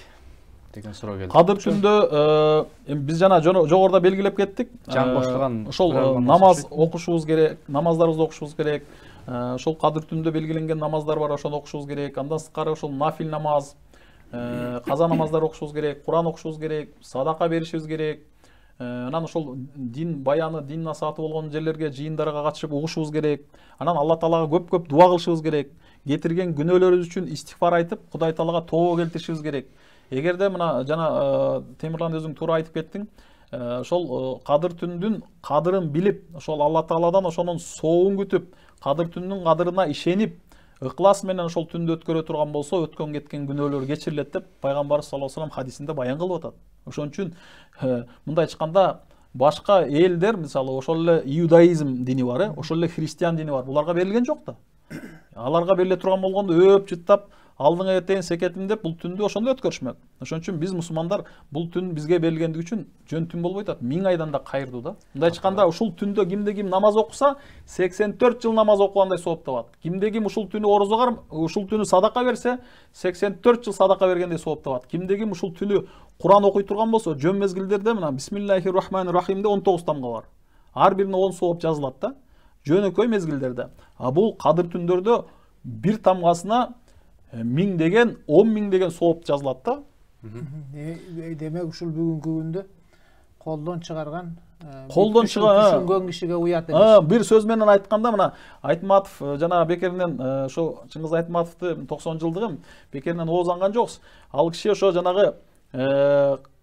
деген суроо келди. Кадыр түндө биз жана жогоруда белгилеп кеттик. Жан коштурган ошол намаз окушубуз керек, намаздарыбызды окушубуз керек. Ошол кадыр түндө белгиленген намаздар бар, ошону окушубуз керек. Андан сырткары ошол нафил намаз, каза намаздар окушубуз керек, Куран окушубуз керек, садака беришибиз керек. Анан ошол дин баяны, дин насааты болгон жерлерге, жыйындарга катышып угушубуз керек. Анан Алла Таалага көп-көп дуа кылышыбыз керек. Кетирген күнөөлөрүбүз үчүн истигфар айтып, Кудай Таалага тообо келтиришибиз керек. Эгерде мына жана Темирлан өзүң туура айтып кеттиң, ошол кадыр түндүн кадырын билип, ошол Алла Тааладан ошонун соогун күтүп, кадыр түндүн кадырына ишенип, ыклас менен ошол түндү өткөрө турган болсо, өткөн кеткен күнөөлөр кечирилет деп пайгамбарыбыз саллаллаху алейхи ва саллям хадисинде баян кылып атат. Ошон үчүн мындай айтканда башка элдер, мисалы ошол эле иудаизм дини бар, ошол эле христиан дини бар. Буларга берилген жок да. Аларга бериле турган болгондо өп жыттап, алдыңа этейин секетим деп бул түндү ошондой өткөрүшмөк. Ошон үчүн биз мусулмандар бул түн бизге берилгендиги үчүн жөн түн болбой атат. 1000 айдан да кайырдуу да. Мындай айтканда ушул түндө кимде ким намаз окуса, 84 жыл намаз окугандай сооп табат. Кимде ким ушул түнү орозо карып, ушул түнү садака берсе, 84 жыл садака бергендей сооп табат. Кимде ким ушул түнү Куран окуй турган болсо, жөн мезгилдерде мына Бисмиллахир рахманир рахимде 19 тамга бар. Ар бирине 10 сооп жазылат да. Жөнөкөй мезгилдерде. А бул кадыр түндөрдө бир тамгасына 1000 деген, 10.000 деген сооп жазылат да. Демек ушул бүгүнкү күндө колдон чыгарган, түшүнгөн кишиге уят эмес. Бир сөз менен айтканда мына Айтматов жана бекеринен ошо Чыңгыз Айтматовду 90 жылдыгы бекеринен оозанган жоксуз. Ал киши ошо жанагы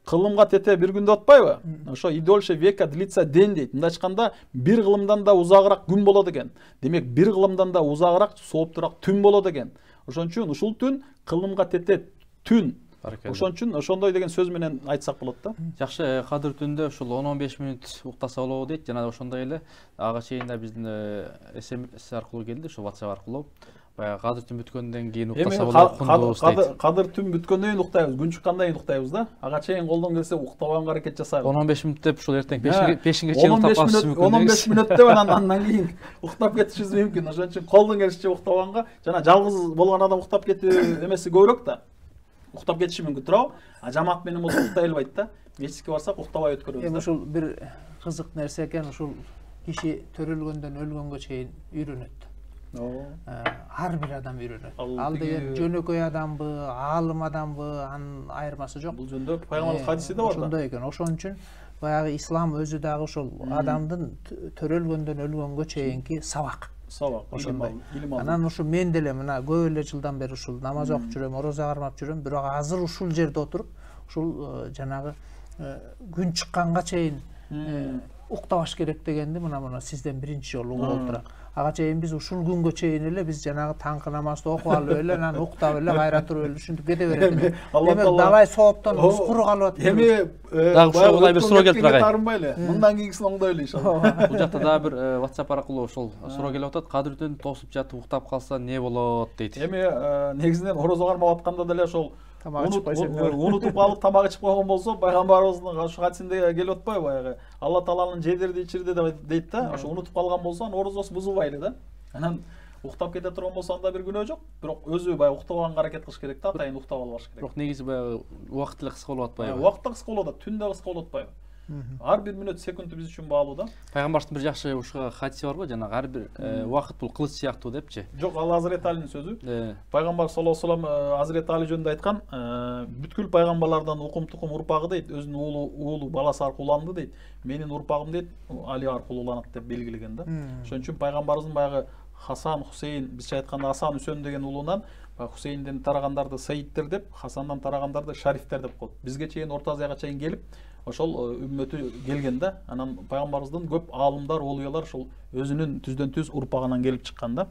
кылымга тете бир күндө атпайбы? Ошо и дольше века длится день дейт. Мындай айтканда бир кылымдан да узагыраак күн болот экен. Демек бир кылымдан да узагыраак сооптуураак түн болот экен. Ошон үчүн ушул түн кылымга тете түн. Ошон үчүн ошондой деген сөз менен айтсак болот да. Жакшы, кадыр түндө ушул 10-15 мүнөт уктаса болобу дейт. Жана ошондой эле ага чейин да биздин СМС аркылуу келди, ошо WhatsApp аркылуу. Баягы кадыр түн бүткөндөн кийин уктаса болот дейт. Кадыр түн бүткөндөн кийин уктайбыз, күн чыккандан кийин уктайбыз да. Ага чейин колдон келсе уктабаганга аракет жасайбыз. 15 мүнөт деп ушул эртең пешинге чейин уктап калышыбыз мүмкүн. 15 мүнөт деп андан кийин уктап кетишибиз мүмкүн. Ошон үчүн колдон келишинче уктабаганга, жана жалгыз болгон адам уктап кетүү эмеси көбүрөөк да. Уктап кетиши мүмкүн туурабы? А жамаат менен болсо уктай албайт да. Мечитке барсак уктабай өткөрөбүз. Ушул бир кызык нерсе экен, ушул киши төрөлгөндөн өлгөнгө чейин үйрөнөт. Ар бир адам үйрөнөт. Ал деген жөнөкөй адамбы, аалым адамбы, анын айырмасы жок. Бул жөндө пайгамбарыбыз хадиси да бар да. Ошондой экен. Ошон үчүн баягы ислам өзү дагы ошол адамдын төрөлгөндөн өлгөнгө чейинки сабак. Ошондой. Анан ушу мен деле мына көп эле жылдан бери ушул намаз окуп жүрөм, орозо кармап жүрөм, бирок азыр ушул жерде отуруп, ушул жанагы күн чыкканга чейин уктабаш керек дегенди мына сизден биринчи жолу угуп отурам. Ага чейин биз ушул күнгө чейин эле биз жанагы таңкы намазды окуп алып эле, анан уктап эле кайра туруп эле ушинтип кете берет. Демек далай сооптон ускуру калып атат. Эми дагы ушул бир суроо келип тургай. Тарынбайлы. Мындан кийинкисин оңдойлу иншалла. Бул жакта дагы бир WhatsApp аркылуу ошол суроо келип атат. Кадыр түн тосуп жатып уктап калса эмне болот дейт. Эми негизинен орозо кармап атканда деле ошол унутуп алып тамак ичип койгон болсо, пайгамбарыбыздын ошо хадисинде келип атпайбы баягы Алла Тааланын жедирди ичирди дейт да. Ошо унутуп калган болсо, анын орозосу бузулбайлы да. Анан уктап кете турган болсо анда бир күнөө жок, бирок өзү баягы уктабаганга аракет кылыш керек да, атайын уктап албаш керек. Бирок негизи баягы убакыт эле кыска болуп атпайбы? Убакыт да кыска болуп атат, түн да кыска болуп атпайбы? Ар бир мүнөт секунд биз үчүн баалуу да. Пайгамбардын бир жакшы ушуга хадиси бар го, жанагы ар бир убакыт бул кылыч сыяктуу депчи. Жок, ал Азирет Алинин сөзү. Пайгамбар саллаллаху алейхи ва саллям Азирет Али жөнүндө айткан, бүткүл пайгамбарлардан укум тукум урпагы дейт, өзүнүн уулу баласы аркылуу уланды дейт. Менин урпагым дейт, Али аркылуу уланат деп белгилеген да. Ошон үчүн пайгамбарыбыздын баягы Хасан, Хусейн, бизче айтканда Асан, Үсен деген уулунан Хусейнден тарагандарды Саидтер деп, Хасандан тарагандарды Шарифтер деп коет. Бизге чейин Орто Азияга чейин келип, ошол үммөтү келген да. Анан пайгамбарыбыздын көп аалымдар, олуялар ошол өзүнүн түздөн түз урпагынан келип чыккан да.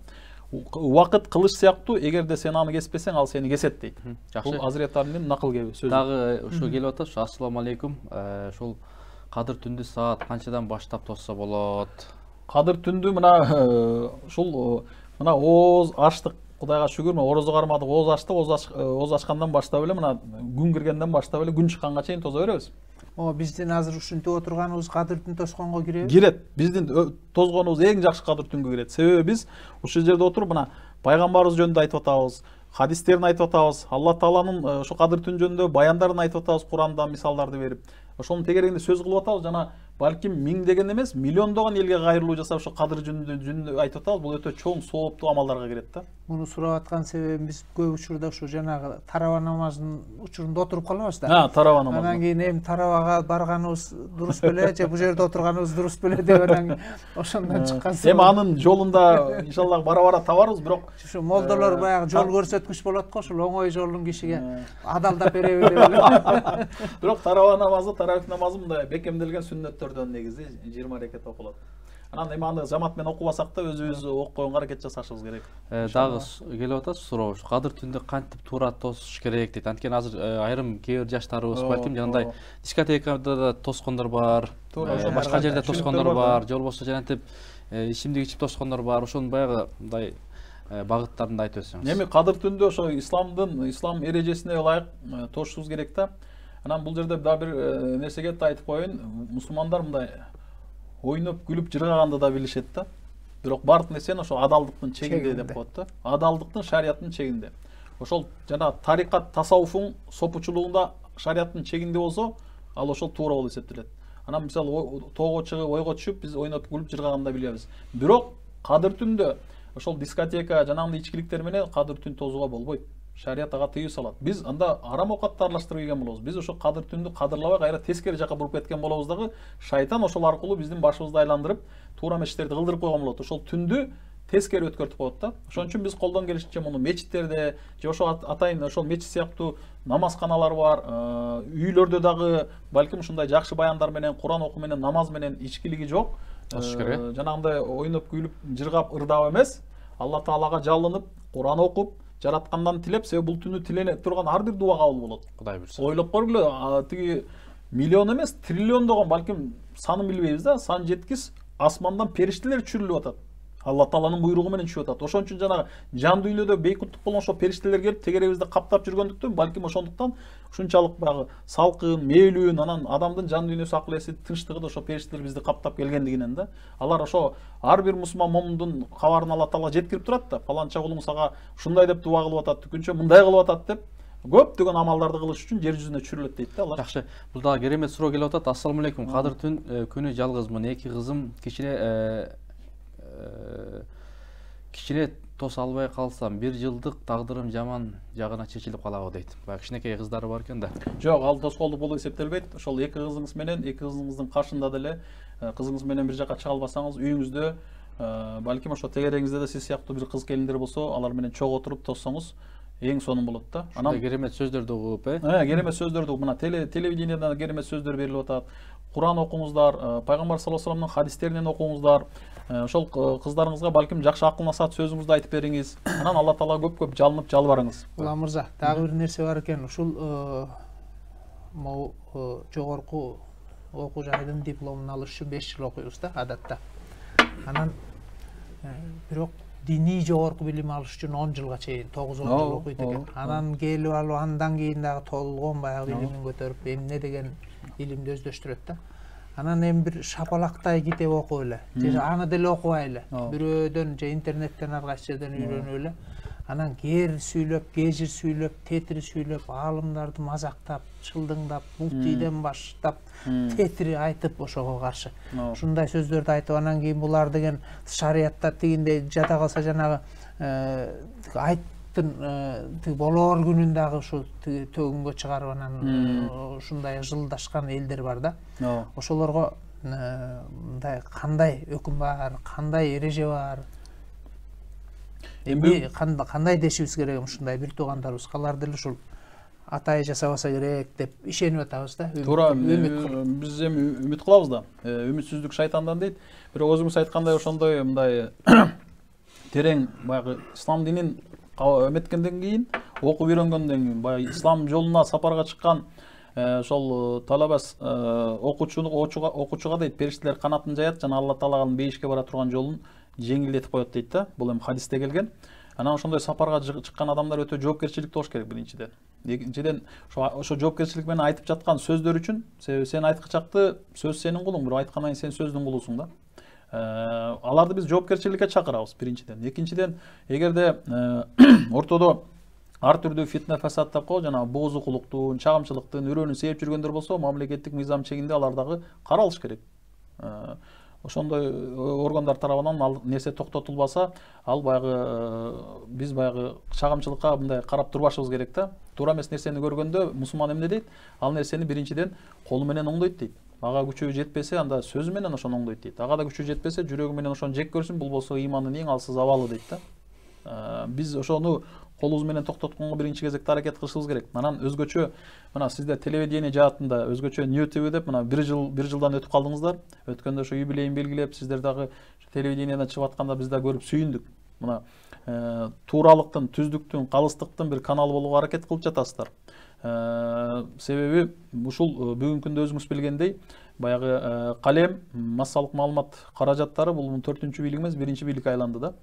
Убакыт кылыч сыяктуу, эгерде сен аны кеспесең, ал сени кесет дейт. Бул Азирет Алинин накыл кеби сөзү. Дагы ошо келип атат, ассаламу алейкум. Ошол кадыр түндү саат канчадан баштап тосса болот? Кадыр түндү мына ооз аштык, Кудайга шүгүр, орозо кармадык, ооз аштык, ооз ачкандан баштап эле мына күн киргенден баштап эле күн чыкканга чейин тозо беребиз. Биздин азыр ушинтип отурганыбыз кадыр түн тосконго киреби? Кирет. Биздин тозгонубуз эң жакшы кадыр түнгө кирет. Себеби биз ушул жерде отуруп мына пайгамбарыбыз жөнүндө айтып атабыз, хадистерин айтып атабыз, Алла Тааланын ошо кадыр түн жөнүндө баяндарын айтып атабыз, Курандан мисалдарды берип. Ошонун тегерегинде сөз кылып атабыз, жана балким миңдеген эмес, миллиондогон элге кайрылуу жасап ошо кадыр жөнүндө айтып атабыз. Бул өтө чоң сооптуу амалдарга кирет да. Муну сурап аткан себебибиз көп учурда ушу жанагы тараба намазынын учурунда отуруп калабыз да. Тараба намазы. Анан кийин эми тарабага барганыбыз дурус беле, же бул жерде отурганыбыз дурус беле деп анан ошондон чыккан. Эми анын жолунда иншаллах бара таабарбыз, бирок ушу молдолор баягы жол көрсөткүч болот го, ушул оңой жолун кишиге адалдап береби деп эле. Бирок тараба намазы, таравих намазы мындай бекемделген сүннөттөрдөн негизи 20 рекет окулат. Анан эми аны жамаат менен окубасак да өзүбүз окуп койгонго аракет жасашыбыз керек. Дагы келип атат суроо, кадыр түндү кантип туура тосуш керек дейт. Анткени азыр айрым кээ бир жаштарыбыз балким жанагындай дискотекада да тоскондор бар, башка жерде тоскондор бар, же болбосо жанагынтип ичимдик ичип тоскондор бар. Ошонун баягы мындай багыттарында айтып өтсөңүз. Эми кадыр түндү ошо ислам эрежесине ылайык тосушубуз керек да. Анан бул жерде дагы бир нерсеге айтып коеюн. Мусулмандар мындай ойноп күлүп жыргаганды да билишет да. Бирок бардык нерсени ошо адалдыктын чегинде деп коет да. Адалдыктын, шарияттын чегинде. Ошол жана тарикат, тасаввуфун сопучулугунда шарияттын чегинде болсо, ал ошол туура болуп эсептелет. Анан мисалы тоого чыгып, ойго түшүп, биз ойноп күлүп жыргаганда билебиз. Бирок кадыр түндө ошол дискотека, жанагындай ичкиликтер менен кадыр түн тозууга болбойт. Шарият ага тыюу салат. Биз анда арам оокатты аралаштырып ийген болобуз. Биз ошо кадыр түндү кадырлабай кайра тескери жака буруп кеткен болобуз дагы, шайтан ошол аркылуу биздин башыбызды айландырып, туура эмес иштерди кылдырып койгон болот. Ошол түндү тескери өткөртүп коет да. Ошон үчүн биз колдон келишинче муну мечиттерде, же ошо атайын ошол мечит сыяктуу намазканалар бар, үйлөрдө дагы балким ушундай жакшы баяндар менен, Куран окуу менен, намаз менен ичкилиги жок. Жанагындай ойноп күлүп жыргап ырдап эмес, Алла Таалага жалынып, Куран окуп, жараткандан тилеп, себеби бул түнү тилене турган ар бир дуа кабыл болот. Кудай буйрса. Ойлоп көргүлө, тиги миллион эмес, триллиондогон балким санын билбейбиз да, сан жеткис асмандан периштелер чүрүлүп атат. Алла Тааланын буйругу менен түшүп атат. Ошон үчүн жанагы жан дүйнөдө бейкуттук болгон ошо периштелер келип тегеребизди каптап жүргөндүктөн, балким ошондуктан ушунчалык баягы салкын, мээлүүн, анан адамдын жан дүйнөсү, акыл эси, тынчтыгы да ошо периштелер бизди каптап келгендигинен да. Алар ошо ар бир мусулман момундун кабарын Алла Таала жеткирип турат да. Паланча кулуң сага ушундай деп дуа кылып атат, түкүнчө мындай кылып атат деп көптөгөн амалдарды кылыш үчүн жер жүзүнө чүрүлөт дейт да алар. Жакшы. Бул дагы керемет суроо келип атат. Ассаламу алейкум. Кадыр түн күнү жалгызмын. Эки кызым кичине тоса албай калсам, бир жылдык тагдырым жаман жагына чечилип калабы дейт. Баягы кичинекей кыздары бар экен да. Жок, ал тоскоолдук болуп эсептелбейт. Ошол эки кызыңыз менен, эки кызыңыздын каршында деле кызыңыз менен бир жака чыга албасаңыз, үйүңүздө балким ошо тегереңизде да сиз сыяктуу бир кыз келиндер болсо, алар менен чогуу отуруп тоссоңуз эң сонун болот да. Анан керемет сөздөрдү угуп, керемет сөздөрдү угуп, мына телевидениедан керемет сөздөр берилип атат. Куран окуңуздар, пайгамбар саллаллаху алейхи ва салламдын хадистеринен окуңуздар. Ошол кыздарыңызга балким жакшы акыл насаат сөзүңүздү айтып бериңиз. Анан Алла Таалага көп-көп жалынып жалбарыңыз. Улам мырза, дагы бир нерсе бар экен. Ушул жогорку окуу жайдын дипломун алыш үчүн 5 жыл окуйбуз да, адатта. Анан бирок диний жогорку билим алыш үчүн 10 жылга чейин, 9-10 жыл окуйт экен. Анан келип алып, андан кийин дагы толгон баягы билимин көтөрүп, эмне деген илимди өздөштүрөт да. Анан эми бир шапалактай китеп окуп эле, же аны деле окубай эле, бирөөдөн же интернеттен ар кайсы жерден үйрөнүп эле, анан кер сүйлөп, кежир сүйлөп, тетири сүйлөп, аалымдарды мазактап, чылдыңдап, муфтийден баштап, тетири айтып ошого каршы. Ушундай сөздөрдү айтып, анан кийин булар деген шариятта тигиндей жата калса жанагы айттын болоор күнүн дагы ушу төгүнгө чыгарып анан ушундай жылдашкан элдер бар да. Ошолорго мындай кандай өкүм бар, кандай эреже бар? Эми кандай дешибиз керек ушундай бир туугандарыбыз, алар деле ушул атай жасабаса керек деп ишенип атабыз да. Туура, биз эми үмүт кылабыз да. Үмүтсүздүк шайтандан дейт. Бирок өзүңүз айткандай ошондой мындай терең баягы ислам динин эметкенден кийин, окуп үйрөнгөндөн кийин, баягы ислам жолуна сапарга чыккан ошол талабас окуучуга дейт, периштелер канатын жаят жана Алла Таалага бейишке бара турган жолун жеңилдетип коет дейт да. Бул эми хадисте келген. Анан ошондой сапарга чыккан адамдар өтө жоопкерчиликтүү болуш керек биринчиден. Экинчиден ошо жоопкерчилик менен айтып жаткан сөздөр үчүн, себеби сен айткычакты сөз сенин кулуң, бирок айткандан кийин сен сөздүн кулусуң да. Аларды биз жоопкерчиликке чакырабыз биринчиден. Экинчиден, эгерде ортодо ар түрдүү фитне фасад деп коебуз, жана боозукулуктун, чагымчылыктын үрөөнүн сейип жүргөндөр болсо, мамлекеттик мыйзам чегинде алар дагы каралыш керек. Ошондой органдар тарабынан ал нерсе токтотулбаса, ал баягы биз баягы чагымчылыкка мындай карап турбашыбыз керек да. Туура эмес нерсени көргөндө мусулман эмне дейт? Ал нерсени биринчиден колу менен оңдойт дейт. Ага күчү жетпесе, анда сөзү менен ошону оңдойт дейт. Ага да күчү жетпесе, жүрөгү менен ошону жек көрсүн, бул болсо имандын эң алсыз абалы дейт да. Биз ошону колубуз менен токтотконго биринчи кезекте аракет кылышыбыз керек. Анан өзгөчө мына сиздер телевидение жаатында өзгөчө New TV деп мына бир жылдан өтүп калдыңыздар. Өткөндө ошо юбилейин белгилеп, сиздер дагы телевидениеден чыгып атканда биз да көрүп сүйүндүк. Мына тууралыктын, түздүктүн, калыстыктын бир каналы болууга аракет кылып жатасыздар. Себеби ушул бүгүнкү күндө өзүңүз билгендей, баягы калем, массалык маалымат каражаттары бул 4-чү бийлик эмес, 1-чи бийликке айланды да.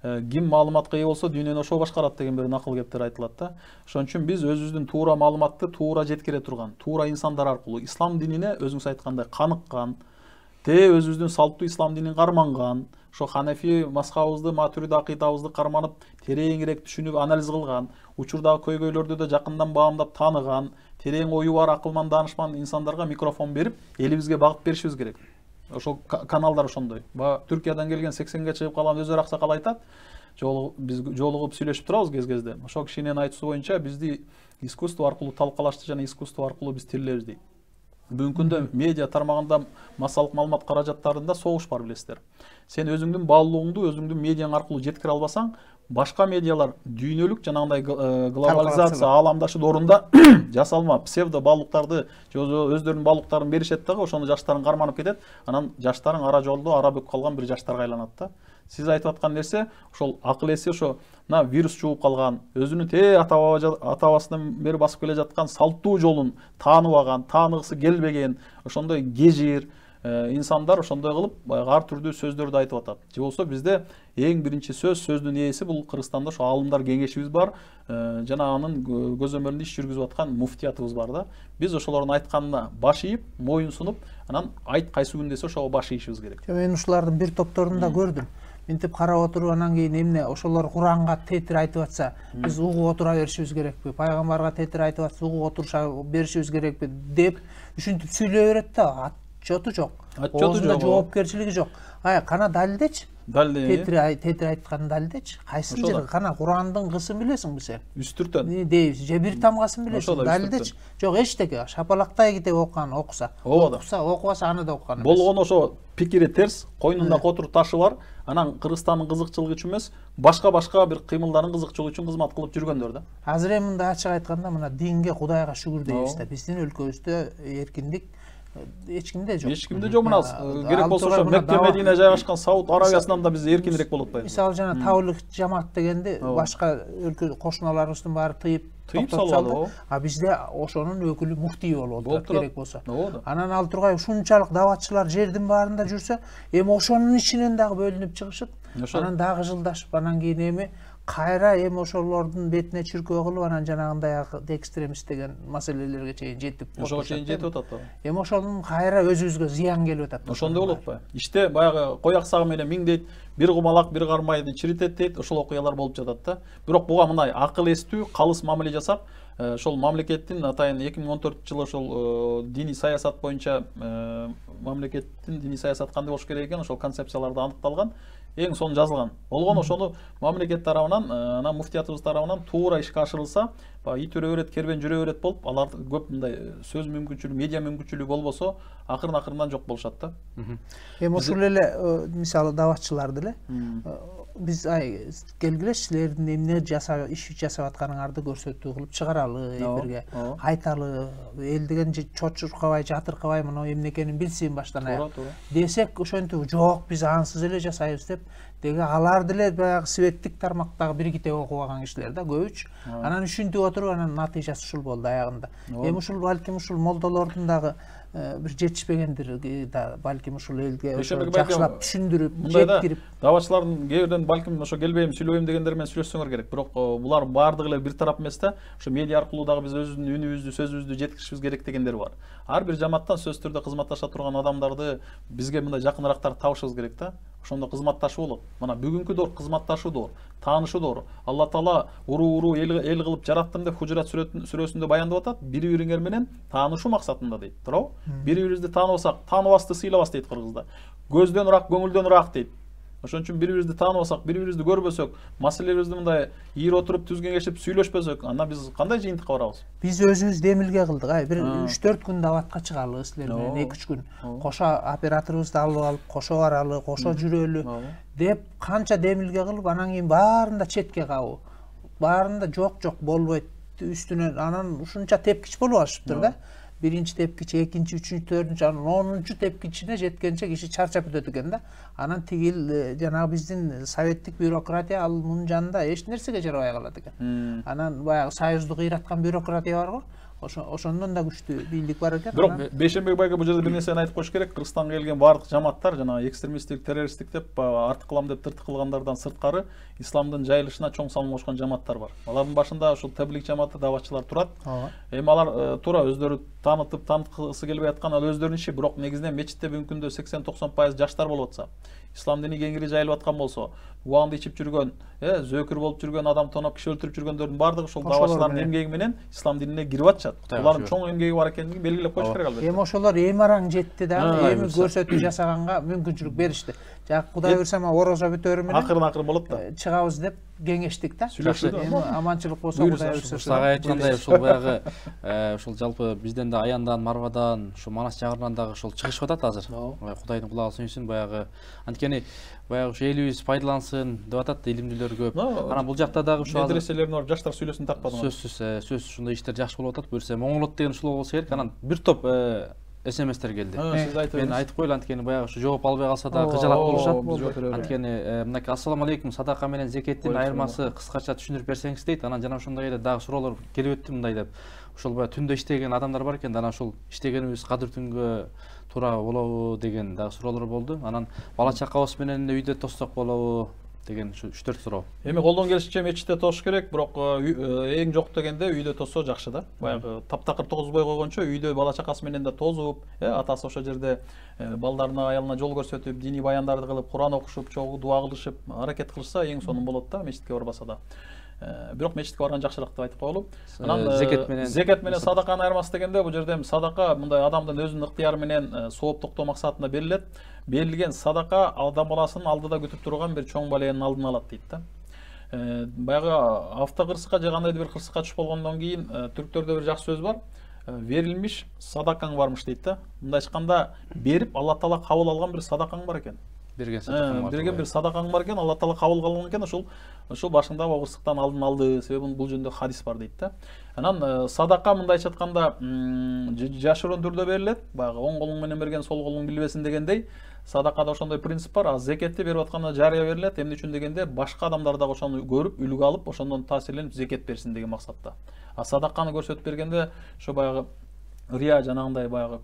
Ким маалыматка ээ болсо дүйнөнү ошо башкарат деген бир накыл кептер айтылат да. Ошон үчүн биз өзүбүздүн туура маалыматты туура жеткире турган, туура инсандар аркылуу ислам динине өзүңүз айткандай каныккан, өзүбүздүн салттуу ислам динин карманган, ошо Ханефи мазхабыбызды, Матурид акыйдабызды карманып, тереңирээк түшүнүп, анализ кылган, учурдагы көйгөйлөрдү да жакындан баамдап таныган, терең ою бар, акылман, даанышман инсандарга микрофон берип, элибизге багып беришибиз керек. Ошол каналдар ошондой. Түркиядан келген 80ге чыгып калган Өзөр аксакал айтат. Биз жолугуп сүйлөшүп турабыз кез-кезде. Ошол кишинин айтуусу боюнча бизди искусство аркылуу талкалашты жана искусство аркылуу биз тирилебиз дейт. Бүгүнкү күндө медиа тармагында массалык маалымат каражаттарында согуш бар, билесиздер. Сен өзүңдүн баалуулугуңду өзүңдүн медиаң аркылуу жеткире албасаң, башка медиалар дүйнөлүк жанагындай глобализация, ааламдашы дорунда жасалма псевдо баалуулуктарды, өздөрүнүн баалуулуктарын беришет дагы, ошону жаштарын карманып кетет. Анан жаштарың ара жолдо ара бөк калган бир жаштарга айланат да. Сиз айтып аткан нерсе ошол акыл эси, ошо мына вирус чугуп калган, өзүнүн ата-бабасынан бери басып келе жаткан салттуу жолун тааныбаган, тааныгысы келбеген, ошондой кежир инсандар ошондой кылып баягы ар түрдүү сөздөрдү айтып атат. Же болсо бизде эң биринчи сөздүн ээси бул Кыргызстанда ошо аалымдар кеңешибиз бар, жана анын көзөмөлүндө иш жүргүзүп аткан муфтиятыбыз бар да. Биз ошолордун айтканына баш ийип, моюн сунуп, анан айт кайсы күн десе ошого баш ийишибиз керек. Мен ушулардын бир топторун да көрдүм. Мынтип карап отуруп, анан кийин эмне ошолор Куранга тетир айтып атса, биз угуп отура беришибиз керекпи? Пайгамбарга тетир айтып атса, угуп отуруша беришибиз керекпи деп ушинтип сүйлөй берет да. Отчету жок. Оозунда жоопкерчилиги жок. Кана далилдечи? Тетир айтканын далилдечи? Кайсы жер? Кана Курандын кысын билесиңби сен? Үстүртөн. Дейбиз, же бир тамгасын билесиң? Далилдечи? Жок, эчтеке. Шапалактай китеп окуган окуса. Окубаса аны да окуган эмес. Болгону ошо пикири терс, койнунда котур ташы бар. Анан Кыргызстандын кызыкчылыгы үчүн эмес, башка бир кыймылдарын кызыкчылыгы үчүн кызмат кылып жүргөндөр да. Азыр эми мындай ачык айтканда, мына динге, Кудайга шүгүр дейбиз да. Биздин өлкөбүздө эркиндик эч кимде жок. Эч кимде жок. Мына керек болсо ошо Мекке, Медине жайгашкан Сауд Арабиясынан да биз эркинирээк болуп атпайбы? Мисалы жана таблик жамаат дегенди башка өлкө кошуналарыбыздын баары тыйып салды. Бизде ошонун өкүлү муфтий болуп отурат керек болсо. Анан ал тургай ушунчалык даватчылар жердин баарында жүрсө, эми ошонун ичинен дагы бөлүнүп чыгышып, анан дагы жылдашып, анан кийин эми кайра эми ошолордун бетине чиркөө кылып анан жанагындай экстремист деген маселелерге чейин жетип ошого чейин жетип атат. Эми ошонун кайра өзүбүзгө зыян келип атат. Ошондой болот атпайбы? Иште баягы кой аксагы менен миңдейт, бир кумалак, бир кармайды чиритет дейт, ошол окуялар болуп жатат да. Бирок буга мындай акыл эстүү, калыс мамиле жасап, ошол мамлекеттин атайын 2014-жылы ошол диний саясат боюнча мамлекеттин диний саясат кандай болуш керек экен, ошол концепцияларда аныкталган. Эң сонун жазылган. Болгону ошону мамлекет тарабынан, анан муфтиятыбыз тарабынан туура ишке ашырылса, ит өрөбөт, кербен жүрө берет болуп, алар көп мындай сөз мүмкүнчүлүгү, медиа мүмкүнчүлүгү болбосо, акырын-акырындан жок болушат да. Эми ошол эле мисалы даватчылар деле биз келгиле силердин эмне жасап, иш жасап атканыңарды көрсөтүү кылып чыгаралы, эфирге айталы, эл деген чочуркабай, жатыркабай мына эмне экенин билсин баштан аяк десек, ошентип жок, биз ансыз эле жасайбыз деп деге алар деле баягы светтик тармактагы бир китеп окуп алган кишилер да көбүчө. Анан ушинтип отуруп анан натыйжасы ушул болду аягында. Эми ушул балким ушул молдолордун дагы бир жетишпегендир да, балким ушул элге жакшылап түшүндүрүп, жеткирип. Давачылардын кээ бирден балким ошо келбейм, сүйлөбөйм дегендер менен сүйлөшсөңөр керек. Бирок булар бардыгы эле бир тарап эмес да. Ошо медиа аркылуу дагы биз өзүбүздүн үнүбүздү, сөзүбүздү жеткиришибиз керек дегендер бар. Ар бир жамааттан сөзсүз түрдө кызматташа турган адамдарды бизге мындай жакыныраактарды табышыбыз керек да. Ошондо кызматташуу болот. Мына бүгүнкү доор кызматташуу доор, таанышуу доор. Алла Таала уруу эл кылып жараттым деп Хужурат сүрөсүндө баяндап атат. Бири-бириңер менен таанышуу максатында дейт. Туурабы? Бири-бирибизди тааныбасак, тааныбасты сыйлабас дейт кыргызда. Көздөн ыраак, көңүлдөн ыраак дейт. Ошон үчүн бири-бирибизди тааныбасак, бири-бирибизди көрбөсөк, маселелерибизди мындай ийир отуруп түз кеңешип сүйлөшпөсөк, анда биз кандай жыйынтыкка барабыз? Биз өзүбүз демилге кылдык, бир 3-4 күн даватка чыгалы силер менен, 2-3 күн. Кошо операторубузду алып, кошо баралы, кошо жүрөлү деп канча демилге кылып, анан кийин баарында четке кабуу. Баарында жок болбойт, үстүнөн анан ушунча тепкич болуп алышыптыр да. Биринчи тепкич, экинчи, үчүнчү, төртүнчү, анан 10-чу тепкичине жеткенче киши чарчап өтөт экен да. Анан тигил жанагы биздин советтик бюрократия ал мунун жанында эч нерсеге жарабай калат экен. Анан баягы союзду кыйраткан бюрократия барго, ошондон да күчтүү бийлик бар экен. Бирок Бейшенбек байга бул жерде бир нерсени айтып коюш керек. Кыргызстанга келген бардык жамааттар жана экстремисттик, террористтик деп артык кылам деп тыртык кылгандардан сырткары исламдын жайылышына чоң салым кошкон жамааттар бар. Алардын башында ушул таблик жамааты, даватчылар турат. Эми алар туура өздөрү таныткысы келбей аткан ал өздөрүнүн иши, бирок негизинен мечитте бүгүнкү күндө 80-90% жаштар болуп атса, ислам дини кеңири жайылып аткан болсо, убагында ичип жүргөн, зөөкүр болуп жүргөн, адам тоноп киши өлтүрүп жүргөндөрдүн бардыгы ушул даватчылардын эмгеги менен ислам динине кирип атышат. Булардын чоң эмгеги бар экендигин белгилеп коюш керек албетте. Эми ошолор эми араң жетти да, эми көрсөтүү жасаганга мүмкүнчүлүк беришти. Жак Кудай буйрса орозо бүтөрү менен акырын болот да. Чыгабыз деп кеңештик да. Эми аманчылык болсо Кудай буйрса. Сага айткандай ушул баягы ушул жалпы бизден да Аяндан, Марвадан, ушу Манас жагырынан дагы ушул чыгышып атат азыр. Кудайдын кулагы сүйүнсүн, баягы анткени баягы ушу элибиз пайдалансын деп атат илимдүүлөр көп. Анан бул жакта дагы ушу медреселердин барып жаштар сүйлөсүн таппадыңбы? Сөзсүз ушундай иштер жакшы болуп атат. Буюрса Моңолот деген ушул болсо керек. Анан бир топ СМСтер келди. Мен айтып коелу, анткени баягы ушу жооп албай калса да кыжалат болушат. Анткени мынакей ассаламу алейкум, садака менен зекеттин айырмасы кыскача түшүндүрүп берсеңиз дейт. Анан жана ошондой эле дагы суроолор келип өттү мындай деп. Ушул баягы түндө иштеген адамдар бар экен, анан ушул иштегенибиз кадыр түнгө туура болобу деген дагы суроолор болду. Анан бала чакабыз менен үйдө тоссок болобу деген 3-4 суроо. Эми колдон келишинче мечитте тосуш керек, бирок эң жок дегенде үйдө тоссо жакшы да. Баягы таптакыр тогузбой койгончо үйдө бала чакасы менен да тозуп, атасы ошол жерде балдарына, аялына жол көрсөтүп, диний баяндарды кылып, Куран окушуп, чогуу дуа кылышып, аракет кылышса эң сонун болот да, мечитке барбаса да. Бирок мечитке барган жакшыраак деп айтып коелу. Анан зекет менен садаканын айырмасы дегенде бул жерде садака мындай адамдын өзүнүн ыктыяры менен сооптуктоо максатында берилет. Берилген садака адам баласынын алдыда күтүп турган бир чоң баленин алдын алат дейт да. Баягы автокырсыкка же кандайдыр бир кырсыкка түшүп болгондон кийин түрктөрдө бир жакшы сөз бар. Верилмиш садакаң бармыш дейт да. Мындай айтканда берип Алла Таала кабыл алган бир садакаң бар экен. Берген бир садакаң бар экен, Алла Таала кабыл кылган экен, ошол башында кырсыктан алдын алды. Себеби бул жөнүндө хадис бар дейт да. Анан садака мындайча айтканда жашыруун түрдө берилет. Баягы оң колуң менен берген сол колуң билбесин дегендей, садакада ошондой принцип бар. Зекетти берип атканда жарыя берилет. Эмне үчүн дегенде башка адамдар дагы ошону көрүп, үлгү алып, ошондон таасирленип зекет берсин деген максатта. Садаканы көрсөтүп бергенде ошо баягы рия жанагындай баягы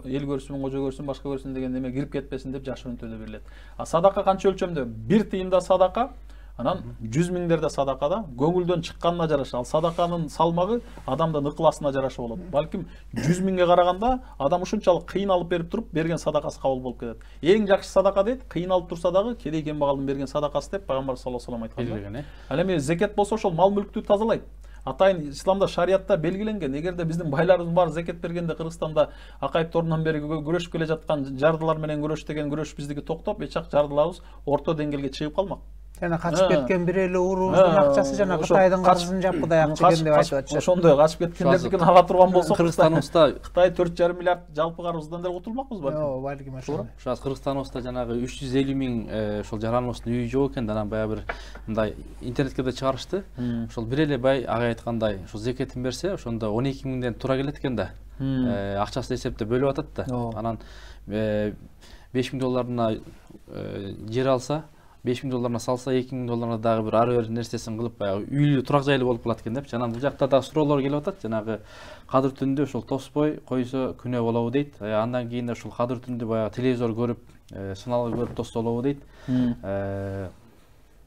эл көрсүн, кожо көрсүн, башка көрсүн деген неме кирип кетпесин деп жашыруун түрдө берилет. Садака канча өлчөмдө? 1 тыйында садака Анан 100 миңдерде садакада көңүлдөн чыкканына жараша, ал садаканын салмагы адамдын ыкыласына жараша болот. Балким 100 миңге караганда адам ушунчалык кыйналып берип туруп берген садакасы кабыл болуп кетет. Эң жакшы садака дейт, кыйналып турса дагы кедей кембагалдын берген садакасы деп пайгамбар саллаллаху алейхи ва саллям айткан. Ал эми зекет болсо ошол мал мүлктү тазалайт. Атайын исламда, шариятта белгиленген. Эгерде биздин байларыбыз баары зекет бергенде Кыргызстанда акайыптарынан бери күрөшүп келе жаткан жардылар менен күрөш деген күрөш биздики токтоп, эчак жардыларыбыз орто деңгээлге чыгып калмак. Жана качып кеткен бир эле уруздун акчасы жана Кытайдын каржысын жапкыдай акча экен деп айтып атышат. Ошондой качып кеткендердикин ала турган болсок, Кыргызстаныбызда Кытай 4,5 миллиард жалпы карыздан деле кутулмакпыз балким. Балким ошо. Ошо Кыргызстаныбызда жанагы 350 миң ошол жараныбыздын үйү жок экен, анан баягы бир мындай интернетке да чыгарышты. Ошол бир эле бай ага айткандай, ошол зекетин берсе, ошондо 12 миңден туура келет экен да. Акчасын эсептеп бөлүп атат да. Анан 5 миң долларына жер алса, 5 миң долларына салса, 2 миң долларына дагы бир ары бир нерсесин кылып, баягы үйлүү турак жайлуу болуп калат экен депчи. Анан бул жакта да суроолор келип атат. Жанагы кадыр түндө ошол тоспой койсо күнөө болобу дейт. Андан кийин ошол кадыр түндө баягы телевизор көрүп, сыналып көрүп тосса болобу дейт.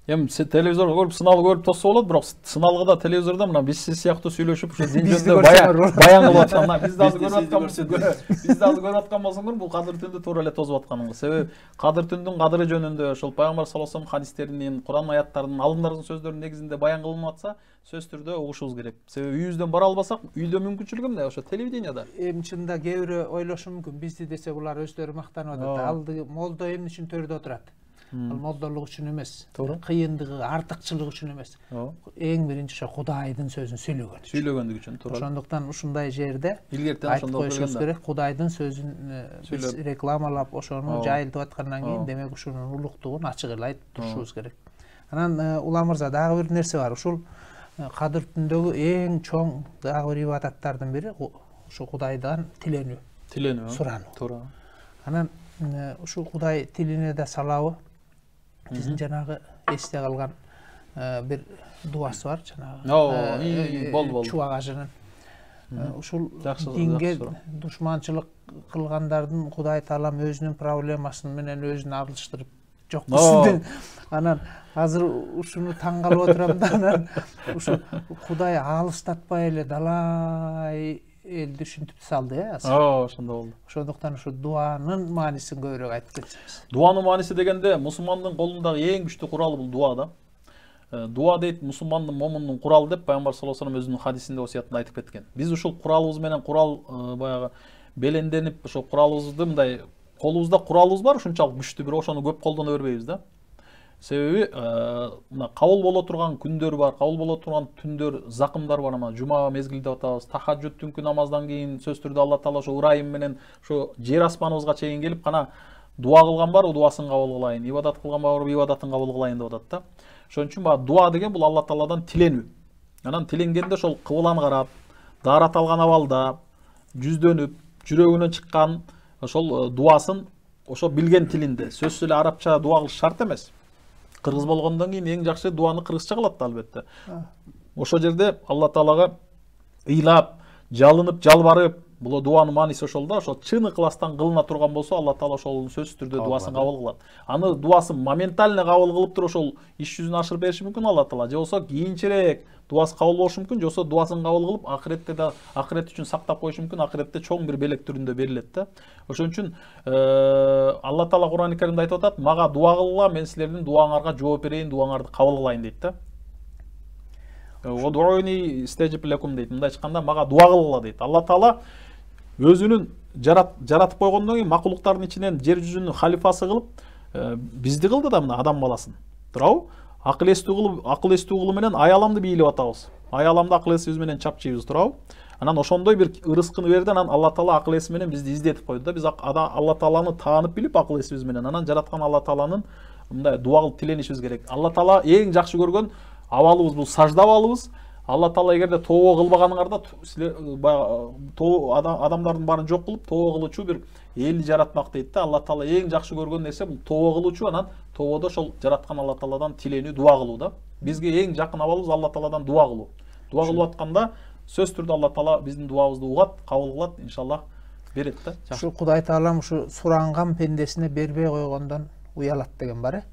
Эми телевизор көрүп, сыналып көрүп тосса болот, бирок сыналгыда телевизордо мына биз сиз сыяктуу сүйлөшүп, ушу дин жөнүндө баян кылып аткан, биз дагы көрүп аткан болсоңор, бул кадыр түндү туура эле тосуп атканыңыз. Себеби кадыр түндүн кадыры жөнүндө ошол пайгамбар саллаллаху алейхи ва саллям хадистеринин, Кур'ан аяттарынын, алымдардын сөздөрүнүн негизинде баян кылынып атса, сөз түрдө угушубуз керек. Себеби үйүбүздөн бара албасак, үйдө мүмкүнчүлүк эмне? Ошо телевиденияда. Эми чынында кээ бирөө ойлошу мүмкүн, бизди десе булар өздөрү мактанып атат. Ал молдо эмне үчүн төрдө отурат? Ал молдолук үчүн эмес, кыйындыгы, артыкчылыгы үчүн эмес. Эң биринчи ошо Кудайдын сөзүн сүйлөгөндүгү үчүн. Ошондуктан ушундай жерде илгертен ошондо коюшубуз керек. Кудайдын сөзүн биз рекламалап, ошону жайылтып аткандан кийин, демек ушунун улуктугун ачык эле айтып турушубуз керек. Анан Улам мырза, дагы бир нерсе бар. Ушул кадыр түндөгү эң чоң дагы бир ибадаттардын бири ушу Кудайдан тиленүү, сурануу. Туура. Анан ушул Кудай тилине да салабы. Биздин жанагы эсте калган бир дуасы бар, жанагы Чубак ажынын. Ушул динге душманчылык кылгандардын Кудай таалам өзүнүн проблемасын менен өзүн аралаштырып жок кылсын. Анан азыр ушуну таң калып отурам да, анан ушу Кудай алыстатпай эле далай элди ушинтип салды, ошондо болду. Ошондуктан ушу дуанын маанисин көбүрөөк айтып кетсеңиз. Дуанын мааниси дегенде мусулмандын колундагы эң күчтүү куралы бул дуа да. Дуа дейт мусулмандын, момундун куралы деп пайгамбар саллаллаху алейхи ва саллям өзүнүн хадисинде осуятында айтып кеткен. Биз ушул куралыбыз менен баягы беленденип, ошол куралыбызды мындай колубузда куралыбыз бар, ушунчалык күчтүү, бирок ошону көп колдоно бербейбиз да. Себеби мына кабыл боло турган күндөр бар, кабыл боло турган түндөр, закымдар бар. Ама жума мезгили деп атабыз. Тахаджуд түнкү намаздан кийин сөз түрдө Алла таала ошо ырайым менен ошо жер аспаныбызга чейин келип, кана дуа кылган бар, дуасын кабыл кылайын, ибадат кылган бар, ибадатын кабыл кылайын деп атат да. Ошон үчүн баягы дуа деген бул Алла тааладан тиленүү. Анан тиленгенде ошол кыбылан карап, даарат алган абалда, жүздөнүп, жүрөгүнөн чыккан ошол дуасын ошо билген тилинде, сөзсүз эле арабча дуа кылыш шарт эмес. Кыргыз болгондон кийин эң жакшы дуаны кыргызча кылат албетте. Ошол жерде Алла таалага ыйлап, жалынып, жалбарып, бул дуанын мааниси ошол да, ошол чын ыкыластан кылына турган болсо, Алла таала ошол сөзсүз түрдө дуасын кабыл кылат. Аны дуасын моментально кабыл кылып туруп ошол иш жүзүн ашырып бериши мүмкүн Алла таала. Же болсо кийинчерээк дуасы кабыл болушу мүмкүн, же болсо дуасын кабыл кылып, акыретте да акырет үчүн сактап коюшу мүмкүн, акыретте чоң бир белек түрүндө берилет да. Ошон үчүн Алла таала Кур'ан-ы Каримде айтып атат, мага дуа кылгыла, мен силердин дуаңарга жооп берейин, дуаңарды кабыл кылайын дейт да. Удуни истежиб лекум дейт. Мындай айтканда, мага дуа кылгыла дейт. Алла таала өзүнүн жаратып койгондон кийин макулуктардын ичинен жер жүзүнүн халифасы кылып бизди кылды да, мына адам баласын. Туурабы? Акыл эстүү кылуу менен аяламды бийлеп атабыз. Аяламды акыл эсибиз менен чапчыйбыз, туурабы? Анан ошондой бир ырыскыны берди, анан Алла таала акыл эси менен бизди издетип койду да. Биз Алла тааланы таанып билип акыл эсибиз менен, анан жараткан Алла тааланын мындай дуа кылып тиленишибиз керек. Алла таала эң жакшы көргөн абалыбыз бул сажда абалыбыз. Алла таала эгерде тообо кылбаганыңарда, силер адамдардын баарын жок кылып, тообо кылуучу бир элди жаратмак дейт да. Алла таала эң жакшы көргөн нерсе бул тообо кылуучу, анан тоободо ошол жараткан Алла тааладан тиленүү, дуа кылуу да. Бизге эң жакын абалыбыз Алла тааладан дуа кылуу. Дуа кылып атканда сөз түрдө Алла таала биздин дуабызды угат, кабыл кылат, иншаллах берет да. Ушу Кудай таалам ушу суранган пендесине бербей койгондон уялат деген бар,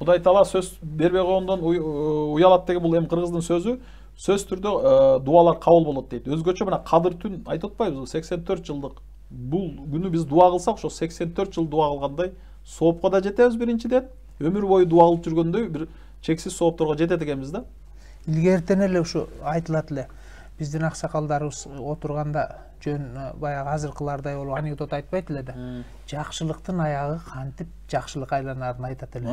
Кудай Таала сөз бербей койгондон уялат деген бул эми кыргыздын сөзү. Сөз түрдө дуалар кабыл болот дейт. Өзгөчө мына Кадыр түн айтып атпайбызбы? 84 жылдык бул күнү биз дуа кылсак, ошо 84 жыл дуа кылгандай соопко да жетебиз биринчиден. Өмүр бою дуа кылып жүргөндөй бир чексиз соопторго жетет экенбиз да. Илгертен эле ушу айтылат эле. Биздин аксакалдарыбыз отурганда жөн баягы азыркылардай болуп анекдот айтпайт эле да. Жакшылыктын аягы кантип жакшылык айланарын айтат эле.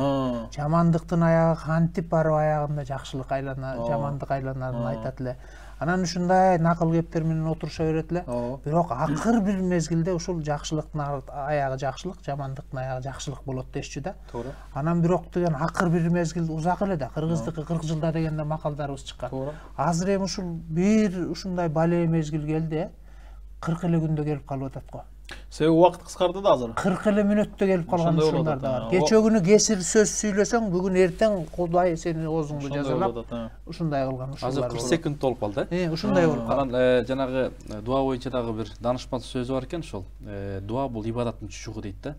Жамандыктын аягы кантип барып аягында жакшылык жамандык айланарын айтат эле. Анан ушундай накыл кептер менен отуруша берет эле. Бирок акыр бир мезгилде ушул жакшылыктын аягы жакшылык, жамандыктын аягы жакшылык болот дешчү да. Туура. Анан бирок деген акыр бир мезгил узак эле да. Кыргыздыкы 40 жылда дегенде макалдарыбыз чыккан. Азыр эми ушул бир ушундай бале мезгил келди, 40 эле күндө келип калып атат го. Себеби убакыт кыскарды да азыр. 40 эле мүнөттө келип калган ушундар да бар. Кече күнү кесир сөз сүйлөсөң, бүгүн эртең Кудай сени оозуңду жазалап, ушундай кылган ушулар. Азыр 40 секунд болуп калды. Ушундай болуп калды. Анан жанагы дуа боюнча дагы бир данышпан сөзү бар экен, ошол дуа бул ибадаттын чучугу дейт да.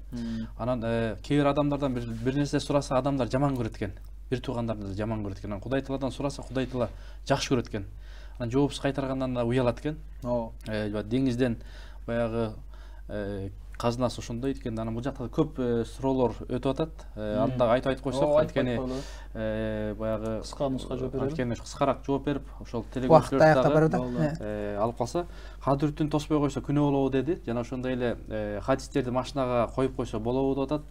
Анан кээ бир адамдардан бир нерсе сураса адамдар жаман көрөт экен. Бир туугандардан жаман көрөт экен. Кудай Тааладан сураса Кудай Таала жакшы көрөт экен. Анан жоопсуз кайтаргандан да уялат экен. Деңизден баягы казынасы ошондой экен. Анан бул жакта көп суроолор өтүп атат. Аны дагы айтып койсок, анткени баягы кыска нуска жооп берели. Анткени кыскараак жооп берип, ошол телегөрчүлөр дагы алып калса, Кадыр түн тоспой койсо күнөө болобу деди. Жана ошондой эле хадистерди машинага коюп койсо болобу деп атат.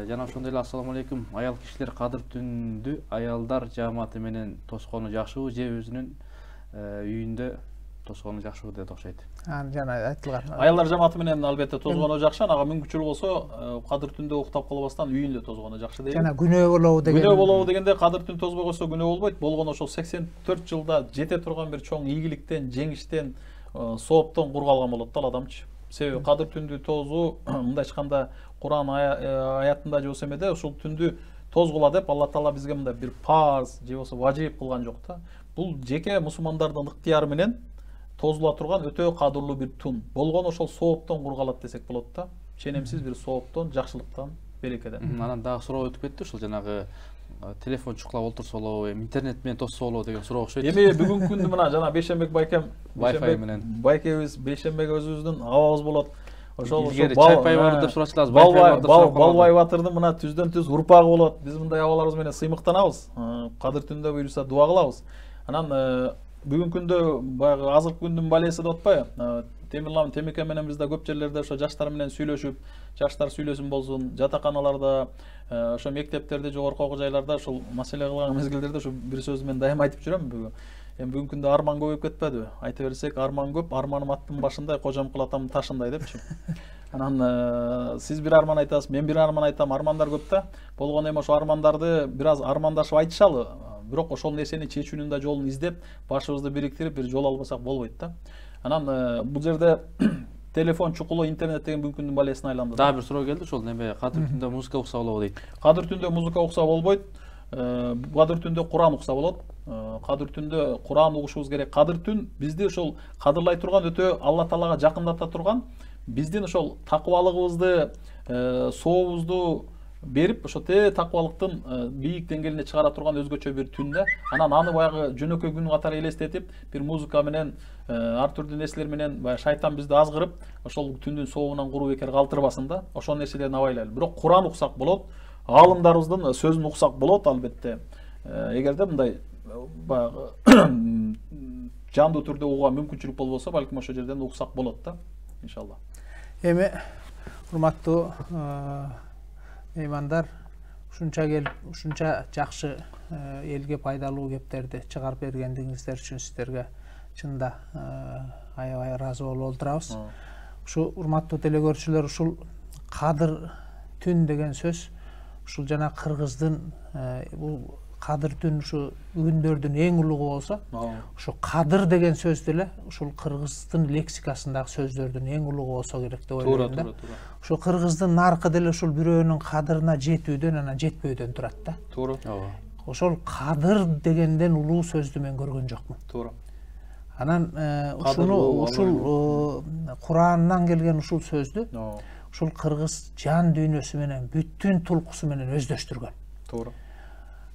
Жана ошондой эле ассаламу алейкум, аял кишилер Кадыр түндү аялдар жааматы менен тоскону жакшыбы же өзүнүн үйүндө тоскону жакшыбы деп окшойт. Жана айтылган. Аялдар жааматы менен албетте тозгону жакшы, ага мүмкүнчүлүк болсо Кадыр түндө уктап калбастан үйүндө тозгону жакшы дейт. Жана күнөө болобу деген. Күнөө болобу дегенде Кадыр түн тозбой койсо күнөө болбойт. Болгону ошол 84 жылда жете турган бир чоң ийгиликтен, жеңиштен, сооптон кургалган болот да адамчы. Себеби Кадыр түндү тозуу мындай айтканда Куран аятында же болбосо эмеде ушул түндү тозгула деп Алла Таала бизге мындай бир парз же болбосо важип кылган жок да. Бул жеке мусулмандардын ыктыяры менен тозула турган өтө кадырлуу бир тун. Болгону ошол сооптон кургалат десек болот да. Ченемсиз бир сооптон, жакшылыктан, берекеден. Анан дагы суроо өтүп кетти, ушул жанагы телефон чукулап олтурса болобу, интернет менен тосса болобу деген суроо окшойт. Эми бүгүнкү күндү мына жана Бейшенбек байкем, Wi-Fi менен байкебиз, Бейшенбек өзүбүздүн абабыз болот. Ошол чайпай бар деп сурачылабыз. Балбай батырдын мына түздөн түз урпагы болот. Биз мындай абаларыбыз менен сыймыктанабыз. Кадыр түндө буюрса дуа кылабыз. Анан бүгүнкү күндө баягы азыркы күндүн балеси деп атпайбы? Темирлан Темеке менен бизде көп жерлерде ошо жаштар менен сүйлөшүп, жаштар сүйлөсүн болсун, жатаканаларда, ошо мектептерде, жогорку окуу жайларда ошол маселе кылган мезгилдерде ошо бир сөз мен дайым айтып жүрөм. Эми бүгүнкү күндө арман көбөйүп кетпедиби? Айта берсек, арман көп, арманым аттын башындай, кожом кылатам ташындай депчи. Анан сиз бир арман айтасыз, мен бир арман айтам, армандар көп да. Болгону эми ошо армандарды бир аз армандашып айтышалы. Бирок ошол нерсени чечүүнүн да жолун издеп, башыбызды бириктирип бир жол албасак болбойт да. Анан бул жерде телефон чукулу, интернет деген бүгүнкү күндүн балесине айланды. Дагы бир суроо келди, ошол неме Кадыр түндө музыка укса болобу дейт. Кадыр түндө музыка укса болбойт. Кадыр түндө Куран укса болот. Кадыр түндө Куран угушубуз керек. Кадыр түн бизди ошол кадырлай турган, өтө Алла Таалага жакындата турган, биздин ошол такыбалыгыбызды, сообузду берип, ошо такыбалыктын бийик деңгээлине чыгара турган өзгөчө бир түн да. Анан аны баягы жөнөкөй күн катары элестетип, бир музыка менен, ар түрдүү нерселер менен баягы шайтан бизди азгырып, ошол түндүн сообунан куру бекер калтырбасын да. Ошол нерселерди абайлайлы. Бирок Куран уксак болот, аалымдарыбыздын сөзүн уксак болот албетте. Эгерде мындай баягы жандуу түрдө угууга мүмкүнчүлүк болбосо, балким ошол жерден уксак болот да. Иншалла. Эми урматтуу меймандар, ушунча келип, ушунча жакшы элге пайдалуу кептерди чыгарып бергендигиңиздер үчүн сиздерге чында аябай ыраазы болуп отурабыз. Ушу урматтуу телекөрүүчүлөр, ушул Кадыр түн деген сөз ушул жана кыргыздын бул Кадыр түн ушу күндөрдүн эң улугу болсо, ушу Кадыр деген сөз деле ушул кыргыздын лексикасындагы сөздөрдүн эң улугу болсо керек деп ойлойм да. Ушу кыргыздын наркы деле ушул бирөөнүн кадырына жетүүдөн, анан жетпөөдөн турат да. Туура. Ошол Кадыр дегенден улуу сөздү мен көргөн жокмун. Туура. Анан ушул Курандан келген ушул сөздү ушул кыргыз жан дүйнөсү менен, бүткүн тулкусу менен өздөштүргөн. Туура.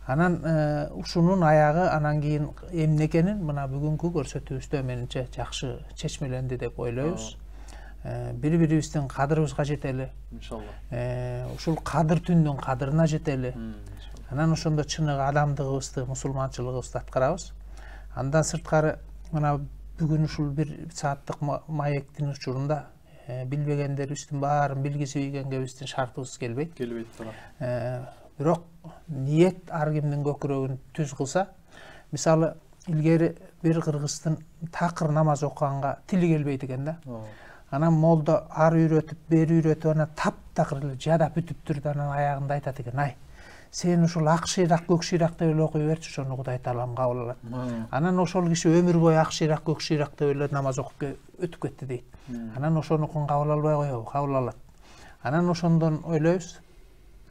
Анан ушунун аягы анан кийин эмне экенин мына бүгүнкү көрсөтүүбүздө менимче жакшы чечмеленди деп ойлойбуз. Бири-бирибиздин кадырыбызга жетели. Иншалла. Ушул кадыр түндүн кадырына жетели. Анан ошондо чыныгы адамдыгыбызды, мусулманчылыгыбызды аткарабыз. Андан сырткары мына бүгүн ушул 1 сааттык маектин учурунда билбегендерибиздин баарын билгизип ийгенге биздин шартыбыз келбейт. Туура. Бирок ниет ар кимдин көкүрөгүн түз кылса, мисалы илгери бир кыргыздын такыр намаз окуганга тили келбейт экен да. Анан молдо ар үйрөтүп, бери үйрөтүп, анан таптакыр эле жадап бүтүп турду, анан аягында айтат экен: "Ай, сен ушул ак шыйрак, көк шыйрак деп эле окуй берчи, ошону Кудай Таалам кабыл алат." Анан ошол киши өмүр бою ак шыйрак, көк шыйрак деп эле намаз окуп өтүп кетти дейт. Анан ошонукун кабыл албай коебу? Кабыл алат. Анан ошондон ойлойбуз,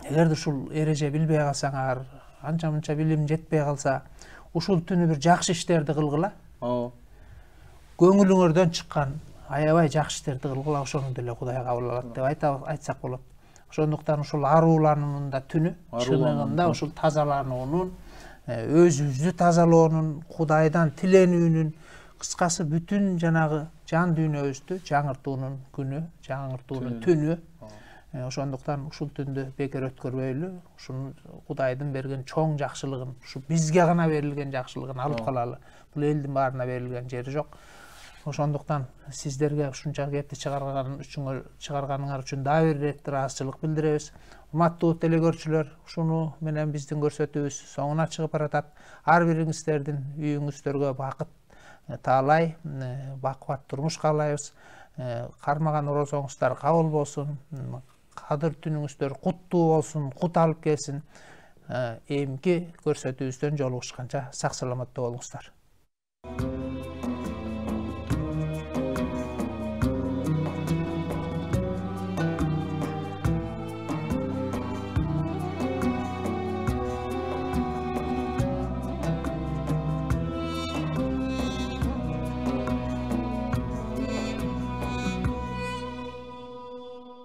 эгерде ушул эреже билбей калсаңар, анча-мынча билим жетпей калса, ушул түнү бир жакшы иштерди кылгыла. Көңүлүңөрдөн чыккан аябай жакшы иштерди кылгыла, ошону деле Кудай кабыл алат деп айтсак болот. Ошондуктан ушул аруулануунун да түнү, чыныгында ушул тазалануунун, өзүбүздү тазалоонун, Кудайдан тиленүүнүн, кыскасы бүтүн жанагы жан дүйнөбүздү жаңыртуунун күнү, жаңыртуунун түнү. Ошондуктан ушул түндү бекер өткөрбөйлү, ушул Кудайдын берген чоң жакшылыгын, ушу бизге гана берилген жакшылыгын алып калалы. Бул элдин баарына берилген жери жок. Ошондуктан сиздерге ушунча кепти чыгарганыңар үчүн дагы бир ирет ыраазычылык билдиребиз. Урматтуу телекөрүүчүлөр, ушуну менен биздин көрсөтүүбүз соңуна чыгып баратат. Ар бириңиздердин үйүңүздөргө бакыт таалай, бакубат турмуш каалайбыз. Кармаган орозоңуздар кабыл болсун. Кадыр түнүңүздөр куттуу болсун, кут алып келсин. Эмки көрсөтүүбүздөн жолугушканча сак саламатта болуңуздар.